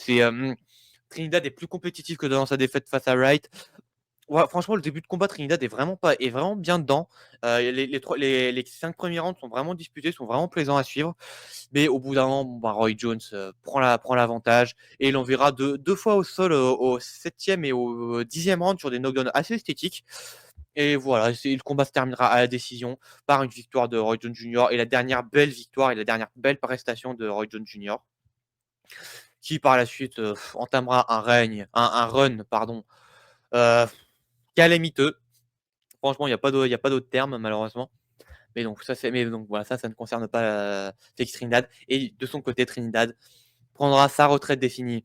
Trinidad est plus compétitif que dans sa défaite face à Wright. Ouais, franchement, le début de combat, Trinidad est vraiment bien dedans. Les 5 premiers rounds sont vraiment disputés, sont vraiment plaisants à suivre. Mais au bout d'un moment, Roy Jones prend l'avantage et il enverra deux fois au sol au 7e et au 10e round sur des knockdowns assez esthétiques. Et voilà, le combat se terminera à la décision par une victoire de Roy Jones Jr. et la dernière belle victoire et la dernière belle prestation de Roy Jones Jr. qui par la suite entamera un run, pardon, calamiteux. Franchement, il n'y a pas d'autre terme malheureusement. Mais donc voilà, ça ne concerne pas Félix Trinidad. Et de son côté, Trinidad prendra sa retraite définitive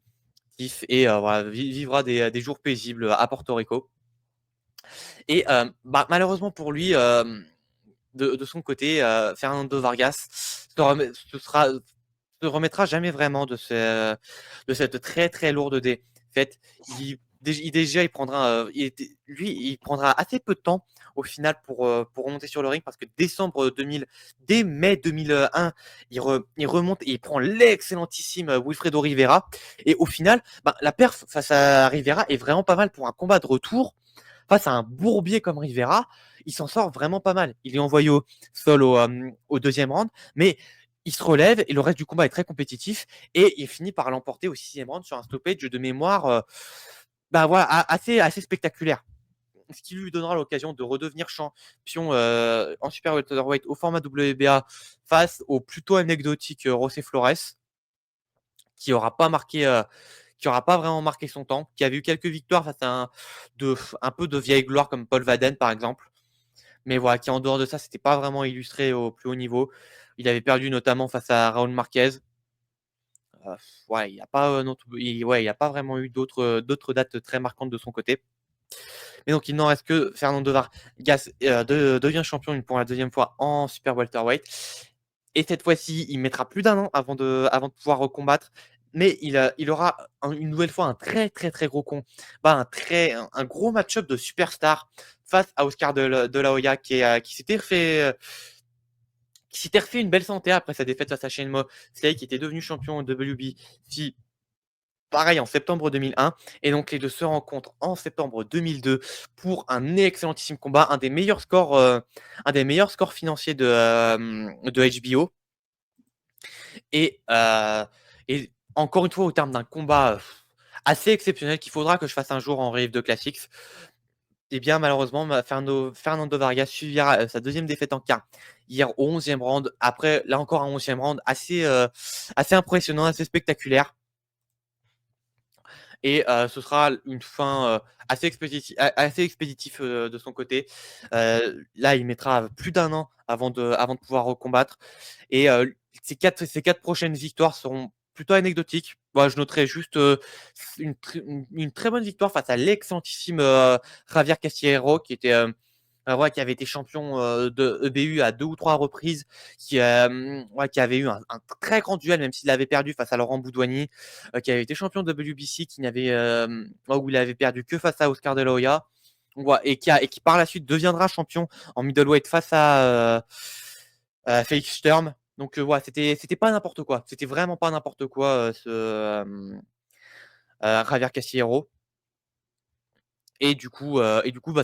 et voilà, vivra des jours paisibles à Porto Rico. Et malheureusement pour lui, de son côté, Fernando Vargas se remettra jamais vraiment de cette très très lourde défaite. Il prendra assez peu de temps au final pour remonter sur le ring parce que dès mai 2001, il remonte et il prend l'excellentissime Wilfredo Rivera. Et au final, la perf face à Rivera est vraiment pas mal pour un combat de retour. Face à un bourbier comme Rivera, il s'en sort vraiment pas mal. Il est envoyé au sol au deuxième round, mais il se relève et le reste du combat est très compétitif et il finit par l'emporter au 6e round sur un stoppage de mémoire voilà, assez spectaculaire. Ce qui lui donnera l'occasion de redevenir champion en super welterweight au format WBA face au plutôt anecdotique José Flores, qui n'aura pas vraiment marqué son temps, qui avait eu quelques victoires face à un peu de vieille gloire comme Paul Vaden par exemple, mais voilà, qui en dehors de ça, c'était pas vraiment illustré au plus haut niveau. Il avait perdu notamment face à Raúl Marquez. Il n'y a pas vraiment eu d'autres dates très marquantes de son côté. Mais donc, il n'en reste que Fernando Vargas devient champion pour la deuxième fois en super welterweight. Et cette fois-ci, il mettra plus d'1 an avant de pouvoir recombattre. Mais il aura une nouvelle fois un très très très gros un gros match-up de superstar face à Oscar de la Hoya qui s'était refait une belle santé après sa défaite face à Shane Mosley, qui était devenu champion WBC pareil en septembre 2001. Et donc les deux se rencontrent en septembre 2002 pour un excellentissime combat, un des meilleurs scores financiers de HBO. Et encore une fois, au terme d'un combat assez exceptionnel qu'il faudra que je fasse un jour en Rive de Classics, et bien malheureusement, Fernando Vargas subira sa deuxième défaite en carrière hier au 11e round. Après, là encore un 11e round assez impressionnant, assez spectaculaire. Et ce sera une fin assez expéditif de son côté. Là, il mettra plus d'1 an avant de pouvoir recombattre. Et ces quatre prochaines victoires seront plutôt anecdotiques. Moi, je noterai juste une très bonne victoire face à l'excellentissime Javier Castillero, qui avait été champion de EBU à 2 ou 3 reprises, qui avait eu un très grand duel, même s'il avait perdu face à Laurent Boudouani, qui avait été champion de WBC, où il avait perdu que face à Oscar de la Hoya, et qui par la suite deviendra champion en middleweight face à Félix Sturm. Donc c'était pas n'importe quoi. C'était vraiment pas n'importe quoi ce Javier Castillero. Et du coup,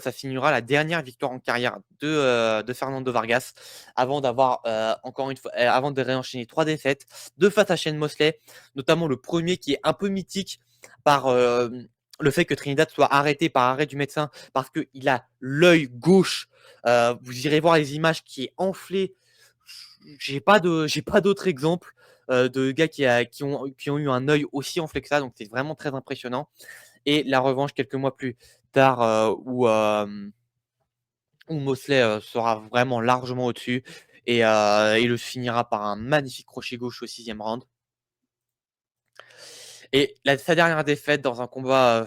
ça signera la dernière victoire en carrière de Fernando Vargas avant avant de réenchaîner 3 défaites, 2 face à Shane Mosley, notamment le premier qui est un peu mythique par le fait que Trinidad soit arrêté par arrêt du médecin parce qu'il a l'œil gauche. Vous irez voir les images qui est enflé. J'ai pas d'autre exemple. de gars qui ont eu un œil aussi enflé que ça, donc c'est vraiment très impressionnant. Et la revanche quelques mois plus tard, où Mosley sera vraiment largement au-dessus et il le finira par un magnifique crochet gauche au 6e round. Et sa dernière défaite dans un combat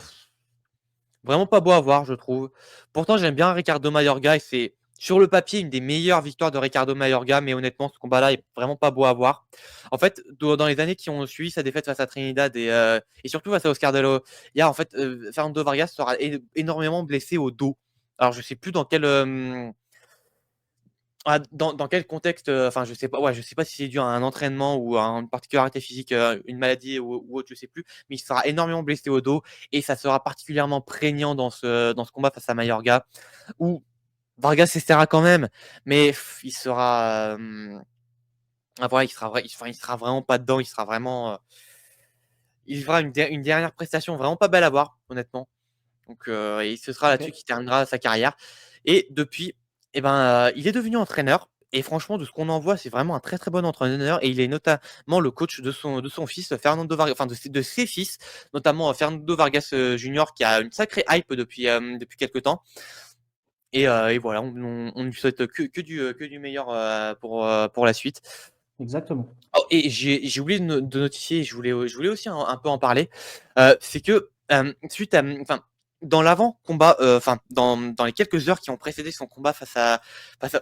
vraiment pas beau à voir, je trouve. Pourtant, j'aime bien Ricardo Mayorga et c'est sur le papier une des meilleures victoires de Ricardo Mayorga, mais honnêtement, ce combat-là est vraiment pas beau à voir. En fait, dans les années qui ont suivi sa défaite face à Trinidad et surtout face à Oscar De La Hoya, en fait, Fernando Vargas sera énormément blessé au dos. Alors, je sais plus dans quel dans quel contexte, enfin, je sais pas si c'est dû à un entraînement ou à une particularité physique, une maladie ou autre, je sais plus, mais il sera énormément blessé au dos et ça sera particulièrement prégnant dans ce combat face à Mayorga où Vargas essaiera quand même, mais il sera, voilà, il sera vraiment pas dedans, il sera vraiment, il fera une dernière prestation vraiment pas belle à voir, honnêtement. Donc et ce sera là-dessus OK. qu'il terminera sa carrière et depuis, eh ben, il est devenu entraîneur et franchement de ce qu'on en voit, c'est vraiment un très, très bon entraîneur et il est notamment le coach de son fils Fernando Vargas, enfin de ses fils, notamment Fernando Vargas, junior qui a une sacrée hype depuis quelque temps et voilà, on lui souhaite que du meilleur, pour la suite. Exactement. Oh et j'ai oublié de notifier, je voulais aussi un peu en parler, c'est que, suite à, enfin, dans l'avant-combat, enfin, dans les quelques heures qui ont précédé son combat face à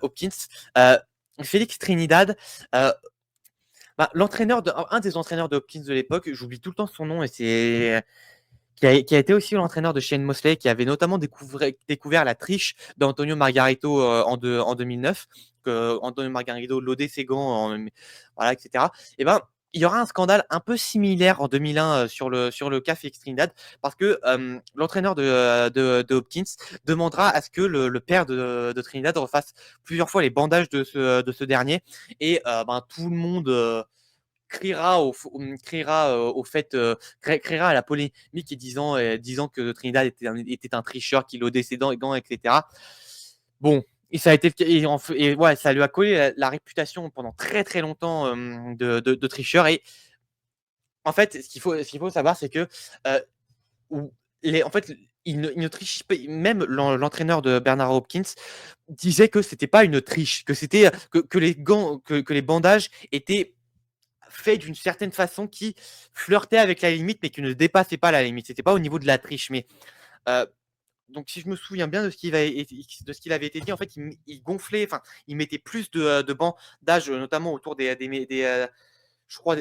Hopkins, heu, Félix Trinidad, heu, bah, un des entraîneurs de Hopkins de l'époque, j'oublie tout le temps son nom et c'est qui a été aussi l'entraîneur de Shane Mosley, qui avait notamment découvert la triche d'Antonio Margarito, en 2009, que Antonio Margarito lodait ses gants voilà et cetera. Et ben, il y aura un scandale un peu similaire en 2001, sur le cas Félix Trinidad parce que, l'entraîneur de Hopkins demandera à ce que le père de Trinidad refasse plusieurs fois les bandages de ce dernier et ben, tout le monde, criera à la polémique et disant que Trinidad était un tricheur qui lodait ses gants et cetera. Bon et ça a été le cas et ouais, ça lui a collé la réputation pendant très, très longtemps, de tricheur et en fait, ce qu'il faut savoir, c'est que, ou en fait, il ne triche pas même l'entraîneur de Bernard Hopkins disait que c'était pas une triche, que c'était, que les gants, que les bandages étaient fait d'une certaine façon qui flirtait avec la limite, mais qui ne dépassait pas la limite. C'était pas au niveau de la triche, mais heu, donc si je me souviens bien de ce qu'il avait été dit, en fait, il gonflait, enfin, il mettait plus de bandages, notamment autour je crois,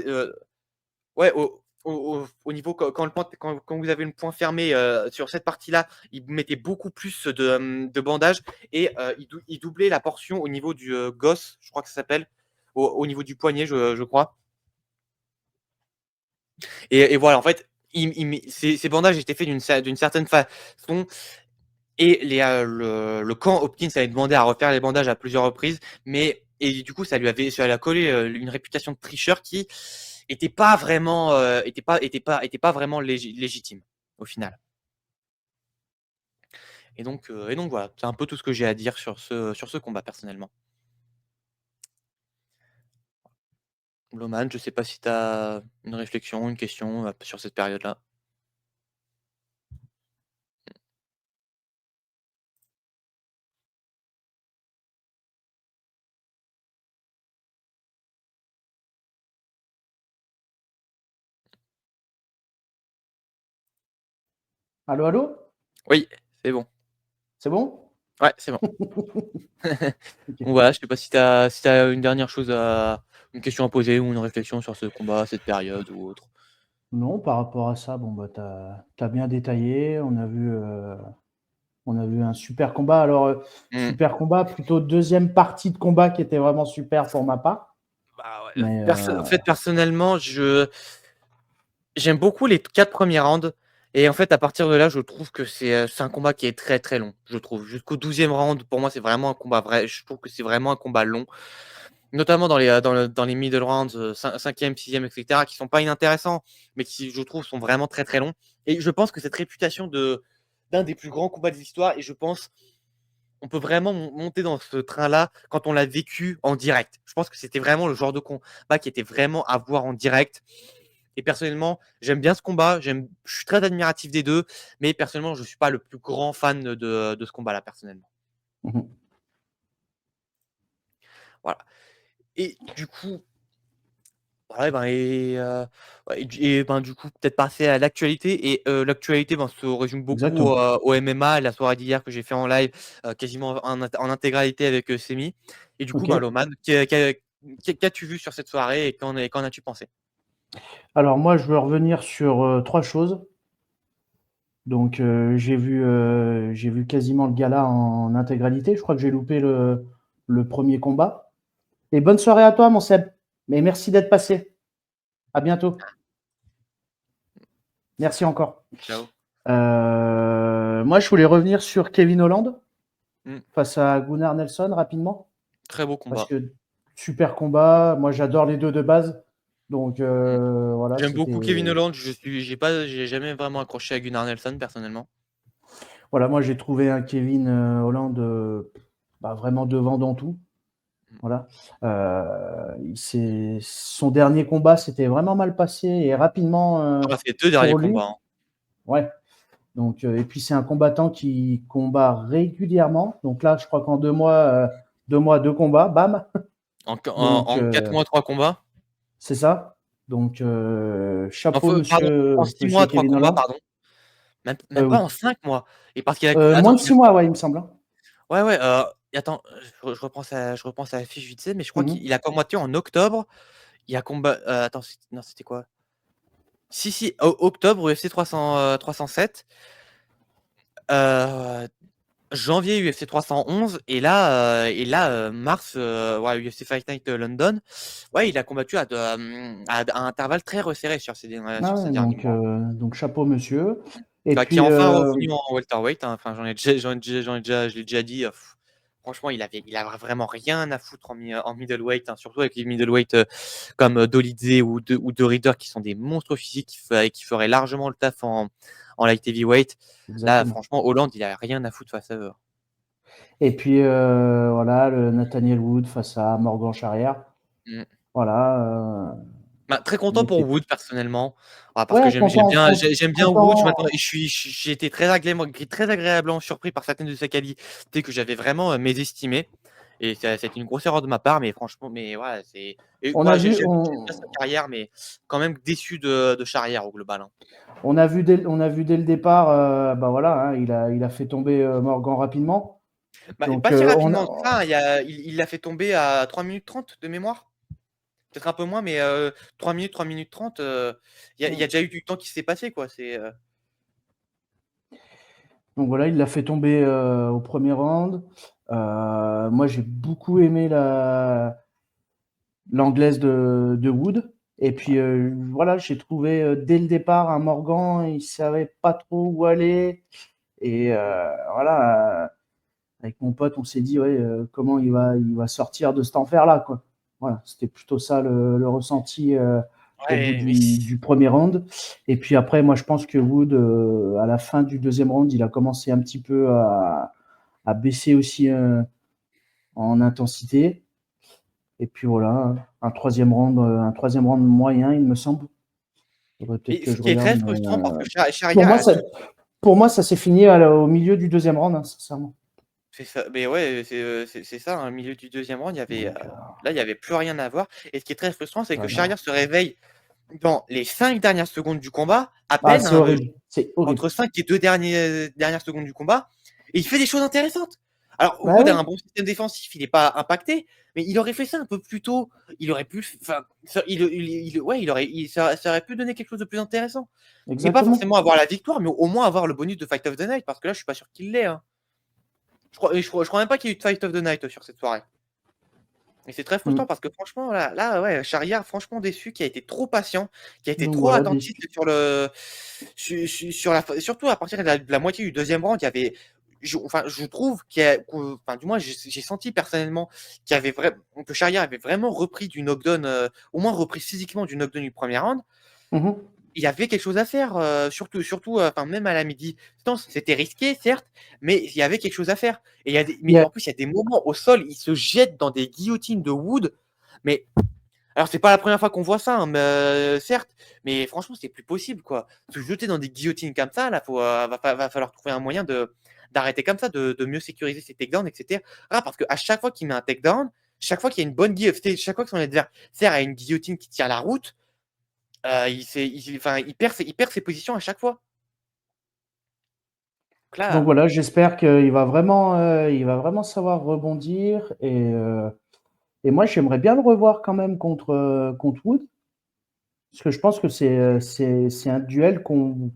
ouais, au niveau quand vous avez le point fermé, sur cette partie-là, il mettait beaucoup plus de bandages et il doublait la portion au niveau du, gosse, je crois que ça s'appelle, au niveau du poignet, je crois. Et voilà, en fait, ces bandages étaient faits d'une certaine façon et le camp Hopkins avait demandé à refaire les bandages à plusieurs reprises, mais et du coup, ça lui a collé, une réputation de tricheur qui était pas vraiment légitime, au final. Et donc voilà, c'est un peu tout ce que j'ai à dire sur ce combat personnellement. Loman, je sais pas si tu as une réflexion, une question, sur cette période-là? Allô, allô? Oui, c'est bon. C'est bon? Ouais, c'est bon. OK. Donc voilà, je sais pas si tu une dernière chose à une question à poser ou une réflexion sur ce combat, cette période ou autre? Non, par rapport à ça, bon, bah, tu as bien détaillé. On a vu un super combat. Alors, Mmh. super combat, plutôt deuxième partie de combat qui était vraiment super pour ma part. Bah, ouais, Mais, en fait, personnellement, j'aime beaucoup les 4 premiers rounds et en fait, à partir de là, je trouve que c'est un combat qui est très, très long, je trouve. Jusqu'au 12e round, pour moi, c'est vraiment un combat je trouve que c'est vraiment un combat long, notamment dans les middle rounds, 5e, 6e et cetera, qui sont pas inintéressants, mais qui, je trouve, sont vraiment très, très longs et je pense que cette réputation d'un des plus grands combats de l'histoire et je pense on peut vraiment monter dans ce train-là quand on l'a vécu en direct. Je pense que c'était vraiment le genre de combat qui était vraiment à voir en direct. Et personnellement, j'aime bien ce combat. Je suis très admiratif des deux, mais personnellement, je ne suis pas le plus grand fan de ce combat-là, personnellement. Mhm. Voilà. Et du coup, ouais, ben, ouais, du coup, peut-être passer à l'actualité. Et l'actualité se résume beaucoup Exactement. au MMA, la soirée d'hier que j'ai fait en live, quasiment en intégralité avec Semi. Et du coup, Ok. Loman, qu'as-tu vu sur cette soirée et qu'en as-tu pensé? Alors moi, je veux revenir sur 3 choses. Donc j'ai vu quasiment le gala en intégralité. Je crois que j'ai loupé le premier combat. Et bonne soirée à toi, mon Seb. Mais merci d'être passé. À bientôt. Merci encore. Ciao. Moi, je voulais revenir sur Kevin Holland Mm. face à Gunnar Nelson rapidement. Très beau Parce combat. que super combat. Moi, j'adore les deux de base. Donc voilà, J'aime beaucoup c'était. Kevin Holland. J'ai jamais vraiment accroché à Gunnar Nelson personnellement. Voilà, moi j'ai trouvé un Kevin Holland vraiment devant dans tout. Voilà. Son dernier combat s'était vraiment mal passé et rapidement Ses 2 derniers pour lui. combats. Hein. Ouais. Donc, et puis c'est un combattant qui combat régulièrement. Donc là, je crois qu'en 2 mois, 2 combats, bam. En Donc 4 mois, 3 combats. c'est ça. Donc chapeau, Pardon, en 6 mois, 3 Kevin combats, Holland. pardon. Même pas Oui. en 5 mois. Et parce qu'il a Moins attends, de 6 mois, ouais, il me semble. Hein. ouais, attends, je reprends sa fiche vite fait, mais je crois Mhm. qu'il a combattu en octobre. Il a combat attends, non, c'était quoi? Si, octobre, UFC 307. Janvier, UFC 311 et là, mars, ouais, UFC Fight Night London. Ouais, il a combattu à intervalles très resserrés sur ces Ah ouais, derniers mois. donc chapeau, monsieur. Et Bah, qui est puis, enfin revenu en welterweight, hein. Enfin, je l'ai déjà dit, franchement, il a vraiment rien à foutre en middleweight, hein, surtout avec les middleweight, comme Dolidze ou De Ridder qui sont des monstres physiques qui feraient largement le taf en light heavyweight. Là, exactement. franchement, Hollande, il a rien à foutre face à eux. Et puis, voilà, le Nathaniel Wood face à Morgan Charrière. Mmh. Voilà. Bah, très content Mais pour Wood personnellement, parce que ouais, j'aime bien Wood. J'ai été très agréablement surpris par certaines de ses qualités que j'avais vraiment mésestimées. Et c'est une grosse erreur de ma part, mais franchement, mais ouais, c'est. Et On moi, a vu, j'aime bien sa carrière, mais quand même déçu de Charrière au global. Hein. on a vu dès le départ, voilà, hein, il a fait tomber Morgan rapidement. Bah, Donc, pas si rapidement que ça. Hein, il l'a fait tomber à 3 minutes 30 de mémoire. Peut-être un peu moins, mais 3 minutes 30, il y a déjà eu du temps qui s'est passé, quoi. donc voilà, il l'a fait tomber au premier round. Moi, j'ai beaucoup aimé l'anglaise de Wood. Et puis voilà, j'ai trouvé dès le départ un Morgan, il savait pas trop où aller. Et voilà, avec mon pote, on s'est dit ouais, comment il va sortir de cet enfer-là, quoi. Voilà, c'était plutôt ça le ressenti au bout Ouais, mais du premier round. Et puis après, moi, je pense que Wood, à la fin du deuxième round, il a commencé un petit peu à baisser aussi en intensité. Et puis voilà, un troisième round moyen, il me semble. Faudrait peut-être et que ce je qui est regarde. très Mais, frustrant parce que pour Charrière moi, a ça, tout. pour moi, ça s'est fini au milieu du deuxième round, hein, sincèrement. C'est ça, mais ouais, c'est ça, hein, au milieu du deuxième round, Donc, là, il y avait plus rien à voir. Et ce qui est très frustrant, c'est que voilà. Charrière se réveille dans les 5 dernières secondes du combat, à Ah, peine, c'est hein, horrible. C'est horrible. entre 5 et 2 dernières secondes du combat, et il fait des choses intéressantes. Alors, Bah Wood a oui, un bon système défensif, il n'est pas impacté, mais il aurait fait ça un peu plus tôt. Il aurait pu, enfin, ouais, ça aurait pu donner quelque chose de plus intéressant. Et pas exactement. forcément avoir la victoire, mais au moins avoir le bonus de Fight of the Night, parce que là, je suis pas sûr qu'il l'ait. Hein. Je crois même pas qu'il y ait eu de Fight of the Night sur cette soirée. Et c'est très frustrant Mm. parce que franchement, ouais, Charrière, franchement déçu, qui a été trop patient, qui a été Donc trop voilà, attentif surtout à partir de la moitié du deuxième round, il y avait, je trouve du moins, j'ai senti personnellement que Charrière avait vraiment repris du knockdown, au moins repris physiquement du knockdown du premier round. Mhm. il y avait quelque chose à faire, surtout, enfin, même à la mi-distance, c'était risqué, certes, mais il y avait quelque chose à faire. Et il y a Il y a- en plus, il y a des moments au sol, il se jette dans des guillotines de Wood, mais alors c'est pas la première fois qu'on voit ça, hein, mais, certes, mais franchement, c'est plus possible, quoi. Se jeter dans des guillotines comme ça, là, va falloir trouver un moyen d'arrêter comme ça, de mieux sécuriser ses takedowns, et cetera. Parce qu'à chaque fois qu'il met un takedown, chaque fois qu'il y a une bonne guillotine, chaque fois que son adversaire a une guillotine qui tire la route, il perd ses positions à chaque fois. Donc Donc là, voilà, j'espère qu'il il va vraiment savoir rebondir. Et moi, j'aimerais bien le revoir quand même contre Wood. Parce que je pense que c'est un duel où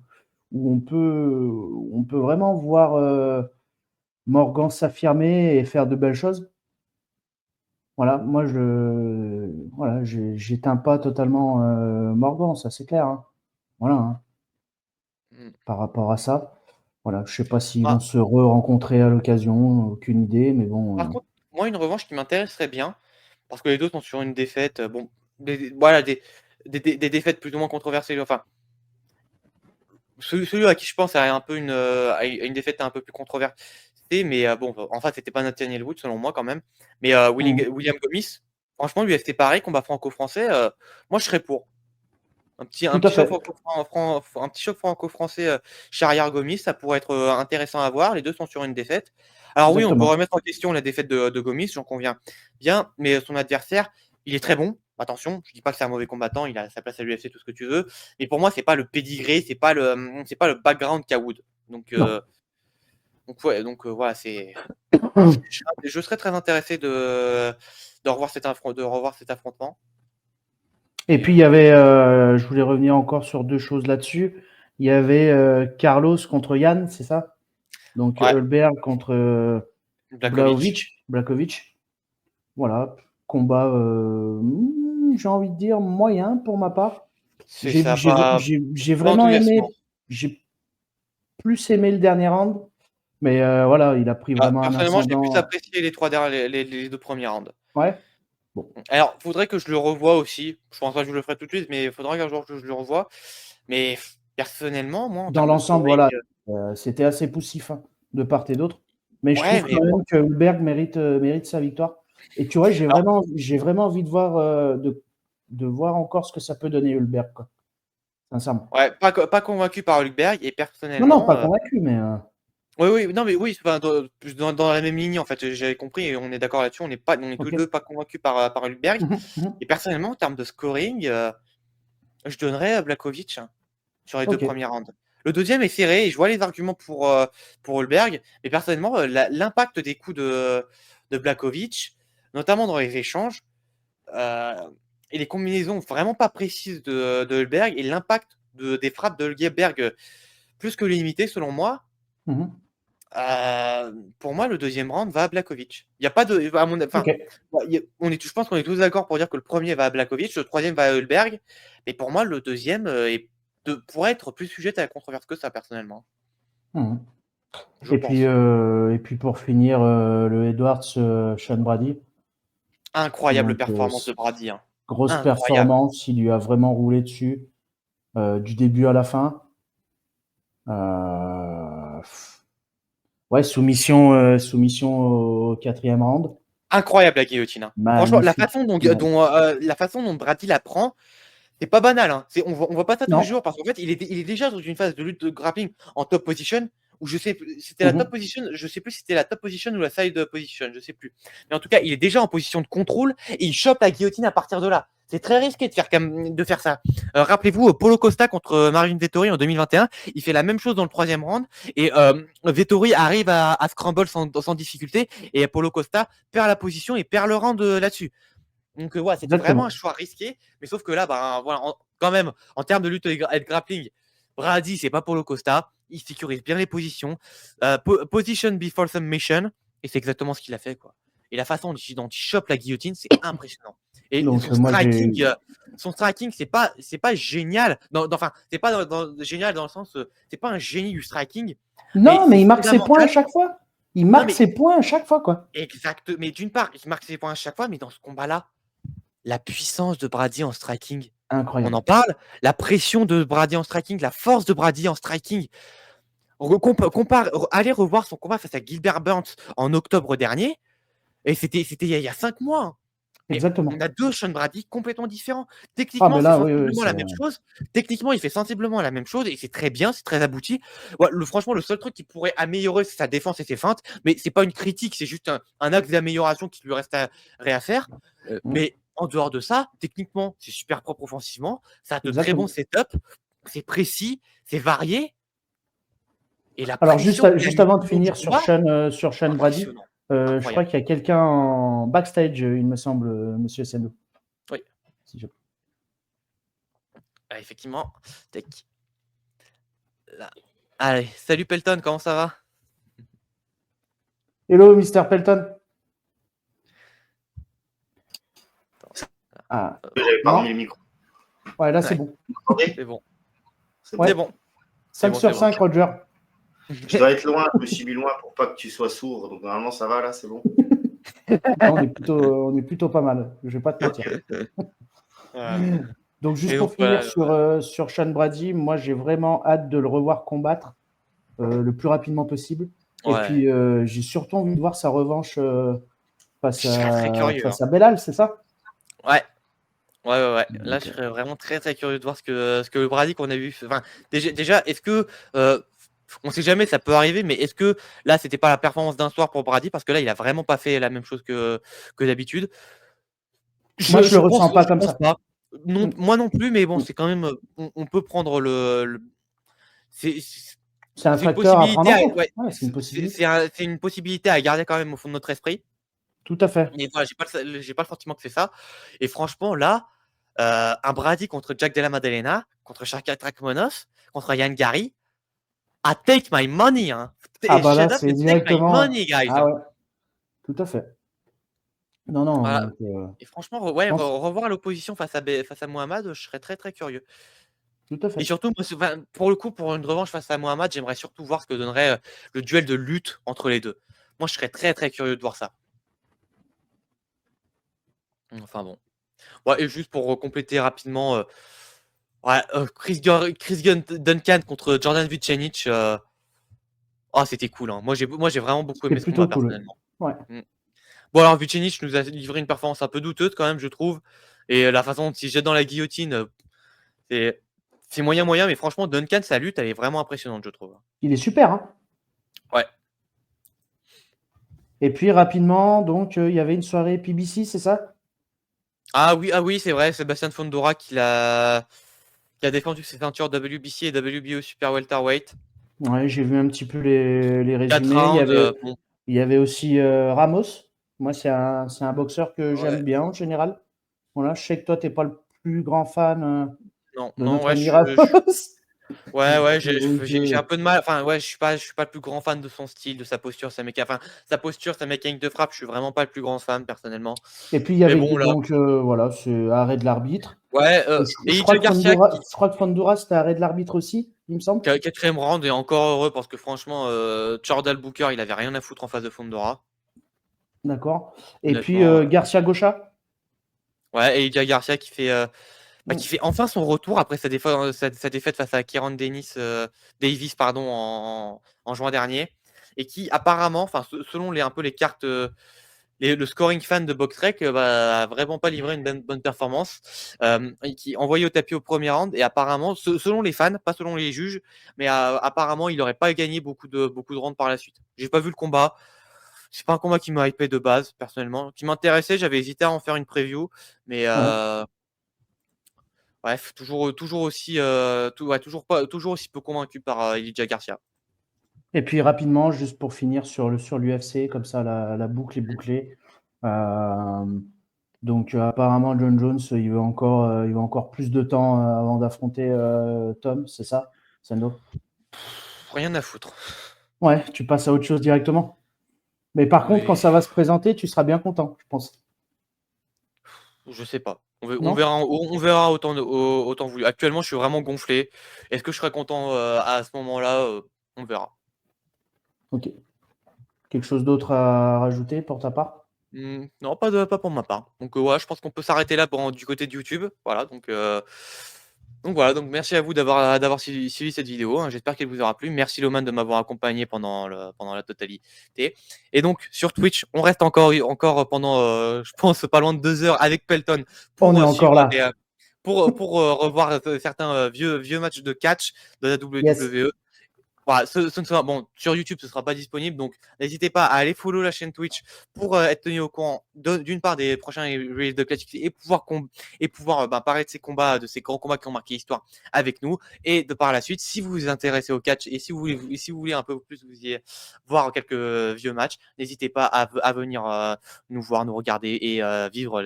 on peut vraiment voir Morgan s'affirmer et faire de belles choses. Voilà, voilà, j'éteins pas totalement Morgan, ça c'est clair, hein. Voilà, hein, mmh, par rapport à ça. Voilà, je sais pas s'ils vont bah, se re-rencontrer à l'occasion, aucune idée, mais par bon. contre, moi, une revanche qui m'intéresserait bien, parce que les 2 sont sur une défaite, bon, voilà, des défaites plus ou moins controversées, enfin, celui à qui je pense a un peu a une défaite un peu plus controversée, mais bon, en fait, c'était pas Nathaniel Wood selon moi quand même, mais Mhm. William Gomis, franchement, l'UFC pareil, combat franco-français, moi je serais pour. Un Tout à petit choc fait. franco-français, Shahriar Gomis, ça pourrait être, intéressant à voir. Les 2 sont sur une défaite. Alors oui, on peut Exactement. remettre en question la défaite de Gomis, j'en conviens bien, mais son adversaire, il est très bon. Attention, je dis pas que c'est un mauvais combattant, il a sa place à l'UFC, tout ce que tu veux, mais pour moi, c'est pas le pédigré, c'est pas le background qu'a Wood. Donc Non. ouais, voilà, c'est je serais très intéressé de revoir cet affrontement. Et puis il y avait, je voulais revenir encore sur deux choses là-dessus. Il y avait Carlos contre Yann, c'est ça? Donc Ouais, Hulberg contre Blachowicz, Blakovic. Voilà, combat, j'ai envie de dire moyen pour ma part. c'est ça, pas J'ai pas vraiment enthousiasmant. aimé, j'ai plus aimé le dernier round, mais voilà, il a pris Ah, vraiment un personnellement, j'ai plus ascendant. apprécié les 2 premiers rounds. Ouais, bon, Alors, faudrait que je le revoie aussi. Je pense pas que je le ferai tout de suite, mais il faudra qu'un jour que je le revoie. Mais personnellement, moi, en dans termes de l'ensemble, scoring, voilà, c'était assez poussif, hein, de part et d'autre. Mais je ouais, trouve mais quand même que Hulberg mérite sa victoire. Et tu vois, alors, j'ai vraiment envie de voir encore ce que ça peut donner Hulberg, quoi, sincèrement. ouais, pas convaincu par Hulkberg et Non, non, personnellement, pas convaincu, mais oui, oui, non, mais oui, enfin, dans la même ligne, en fait, j'avais compris et on est d'accord là-dessus. On est tous les ok. 2 pas convaincus par Hulkberg. Mhm, mhm. Et personnellement, en termes de scoring, je donnerais, Blachowicz, hein, sur les 2 Ok. premiers rounds. Le deuxième est serré et je vois les arguments pour Hulberg, mais personnellement, l'impact des coups de Blachowicz, notamment dans les échanges, heu et les combinaisons vraiment pas précises de Hulberg et l'impact des frappes de Hulberg, plus que limité selon moi, Mhm. pour moi, le deuxième round va à Blachowicz. Il y a pas de à mon Ok. enfin, ouais, je pense qu'on est tous d'accord pour dire que le premier va à Blachowicz, le troisième va à Hulberg, mais pour moi, le deuxième pourrait être plus sujet à la controverse que ça, personnellement. Mhm. Je pense. Et puis pour finir, le Edwards, Sean Brady. Incroyable Donc, performance de Brady, hein. grosse Incroyable. performance, il lui a vraiment roulé dessus du début à la fin. Euh, ouais, soumission au quatrième round. Incroyable la guillotine, hein. Franchement, Magnifique. la façon dont Brady la prend, c'est pas banal, hein. On voit pas ça tous les Non. jours parce qu'en fait, il est déjà dans une phase de lutte de grappling en top position où je sais plus, c'était la top Mhm. position, je sais plus si c'était la top position ou la side position, je sais plus. Mais en tout cas, il est déjà en position de contrôle et il chope la guillotine à partir de là. C'est très risqué de faire ça. Rappelez-vous, Paulo Costa contre Marvin Vettori en 2021, il fait la même chose dans le troisième round et Vettori arrive à scramble sans difficulté et Paulo Costa perd la position et perd le round là-dessus. Donc, ouais, c'était vraiment un Exactement. choix risqué, mais sauf que là, ben, voilà, quand même, en termes de lutte et de grappling, Brady, c'est pas Paulo Costa. Il sécurise bien les positions. Position before submission, et c'est exactement ce qu'il a fait, quoi. Et la façon dont il chope la guillotine, c'est impressionnant. Et Donc moi j'ai. son striking, c'est pas génial. Enfin, c'est pas génial dans le sens, c'est pas un génie du striking, mais Non, c'est mais il marque ses points à fondamental. chaque fois. Il Non, marque mais ses points à chaque fois, quoi. exact. Mais d'une part, il marque ses points à chaque fois, mais dans ce combat-là, la puissance de Brady en striking. On Incroyable. en parle. La pression de Brady en striking, la force de Brady en striking. Allez revoir son combat face à Gilbert Burns en octobre dernier. Et c'était il y a 5 mois. Hein. Mais Exactement. on a 2 Sean Brady complètement différents. Ah, Techniquement, mais c'est là, oui, sensiblement la c'est. même chose. Techniquement, il fait sensiblement la même chose et c'est très bien, c'est très abouti. Ouais, franchement, le seul truc qui pourrait améliorer, c'est sa défense et ses feintes. Mais c'est pas une critique, c'est juste un axe d'amélioration qui lui reste à faire. Mais en dehors de ça, techniquement, c'est super propre offensivement. Ça a de très bons Exactement. setups. C'est précis, c'est varié. Et la Alors, pression qu'il a juste mis avant tout de le long du finir sur combat, Sean Brady, impressionnant. je crois Incroyable. qu'il y a quelqu'un en backstage, il me semble, monsieur Sendo. Oui. Si je- Ah, effectivement. Tac. Là. Allez, salut Pelton, comment ça va? Hello, Mr. Pelton. Ah, J'avais pas non. remis le micro. Ouais, là, c'est Ouais. bon. Attendez, C'est bon. c'est Ouais. C'est bon. 5 bon, sur c'est bon. 5, Roger. Je dois être loin, je me suis mis loin pour pas que tu sois sourd. Donc normalement ça va là, c'est bon. Non, on est plutôt pas mal. Je vais pas te mentir. Voilà. Donc, juste Et pour donc, finir voilà. sur Sean Brady, moi, j'ai vraiment hâte de le revoir combattre le plus rapidement possible. Et Ouais. puis, j'ai surtout envie de voir sa revanche face Je serais très curieux. à Belal, c'est ça? Ouais. Ouais. Là, Donc, je serais vraiment très très curieux de voir ce que le Brady qu'on a vu. Enfin, déjà est-ce que on sait jamais, ça peut arriver, mais est-ce que là, c'était pas la performance d'un soir pour Brady parce que là, il a vraiment pas fait la même chose que d'habitude. moi, je le ressens pas Je comme pense ça. pas. Non, moi non plus, mais bon, Mm. c'est quand même. On peut prendre c'est C'est un c'est une facteur à prendre possibilité. en compte. Ouais, Ouais, c'est une possibilité. c'est une possibilité à garder quand même au fond de notre esprit. Tout à fait. Mais voilà, j'ai pas le sentiment que c'est ça. Et franchement, là, un Brady contre Jack Della Maddalena, contre Shavkat Rakhmonov, contre Yann Gary, I take my money. Hein. Ah bah là, Shut up c'est and take my directement. money, guys. Ah Hein. ouais, tout à fait. Non, Voilà. donc, Et franchement, ouais, je pense- revoir l'opposition face à Mohamed, je serais très très curieux. tout à Et fait. surtout, moi, pour le coup, pour une revanche face à Mohamed, j'aimerais surtout voir ce que donnerait le duel de lutte entre les deux. Moi, je serais très très curieux de voir ça. Enfin bon. Ouais, et juste pour compléter rapidement, ouais, Duncan contre Jordan Vucenic, oh, c'était cool. Hein. Moi, j'ai vraiment beaucoup aimé C'était ce plutôt combat cool. personnellement. Ouais. Bon, alors Vucenic nous a livré une performance un peu douteuse quand même, je trouve. Et la façon dont il jette dans la guillotine, c'est moyen, mais franchement, Duncan, sa lutte, elle est vraiment impressionnante, je trouve. Il est super, hein. Ouais. Et puis rapidement, donc il y avait une soirée PBC, c'est ça? Ah oui, c'est vrai, Sébastien Fondora qui a défendu ses ceintures WBC et WBO Super Welterweight. Ouais, j'ai vu un petit peu les 4 résumés. rounds, bon. Il y avait aussi Ramos. Moi, c'est un boxeur que j'aime Ouais. bien en général. Voilà, je sais que toi, tu n'es pas le plus grand fan de Non, notre ouais, ami Ramos. ouais, Donc, j'ai un peu de mal. Enfin, ouais, je suis pas le plus grand fan de son style, de sa posture, sa mécanique de frappe. Je suis vraiment pas le plus grand fan personnellement. Et puis, il y Mais avait bon, là, donc, voilà, c'est arrêt de l'arbitre. ouais. Je Et crois Ija que Garcia, Fondura, c'était arrêt de l'arbitre aussi, il me semble. quatrième round, et encore heureux parce que franchement, Chordal Booker, il avait rien à foutre en face de Fondora. D'accord. Et puis, Honnêtement, Garcia Gaucha. ouais, et Ija Garcia qui fait enfin son retour après sa défaite face à Kieran Davis en juin dernier, et qui apparemment, enfin selon un peu les cartes, le scoring fan de BoxRec, a vraiment pas livré une bonne performance, et qui envoyé au tapis au premier round, et apparemment, selon les fans, pas selon les juges, mais apparemment il n'aurait pas gagné beaucoup de rounds par la suite. J'ai pas vu le combat. C'est pas un combat qui m'a hypé de base personnellement, qui m'intéressait. J'avais hésité à en faire une preview, mais Ouais. bref, toujours aussi, toujours aussi peu convaincu par Elijah Garcia. Et puis rapidement, juste pour finir sur l'UFC, comme ça la boucle est bouclée. Donc apparemment John Jones, il veut encore plus de temps avant d'affronter Tom, c'est ça, Sando? Rien à foutre. Ouais, tu passes à autre chose directement. Mais par contre, quand ça va se présenter, tu seras bien content, je pense. Je sais pas. On Non verra autant voulu. Actuellement, je suis vraiment gonflé. Est-ce que je serai content à ce moment-là? On verra. Ok. Quelque chose d'autre à rajouter pour ta part? Non, pas pour ma part. Donc, ouais, je pense qu'on peut s'arrêter là du côté de YouTube. Voilà, donc voilà, donc merci à vous d'avoir suivi cette vidéo, hein. J'espère qu'elle vous aura plu. Merci Loman de m'avoir accompagné pendant la totalité. Et donc sur Twitch, on reste encore pendant, je pense pas loin de 2 heures avec Pelton On est pour, encore suivre là. pour revoir, certains, vieux matchs de catch de la Yes. WWE. Voilà, ce ne sera bon, sur YouTube, ce sera pas disponible, donc n'hésitez pas à aller follow la chaîne Twitch pour, être tenu au courant d'une part des prochains reels de classifiés et pouvoir, parler de ces combats, de ces grands combats qui ont marqué l'histoire avec nous. Et de par la suite, si vous vous intéressez au catch et si vous voulez un peu plus voir quelques vieux matchs, n'hésitez pas à venir, nous voir, nous regarder et vivre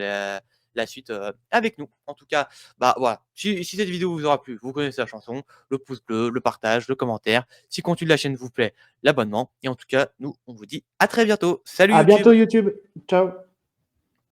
la suite, avec nous. En tout cas, voilà, si cette vidéo vous aura plu, vous connaissez la chanson, le pouce bleu, le partage, le commentaire. Si le contenu de la chaîne vous plaît, l'abonnement. Et en tout cas, nous, on vous dit à très bientôt. Salut À YouTube! bientôt YouTube. Ciao.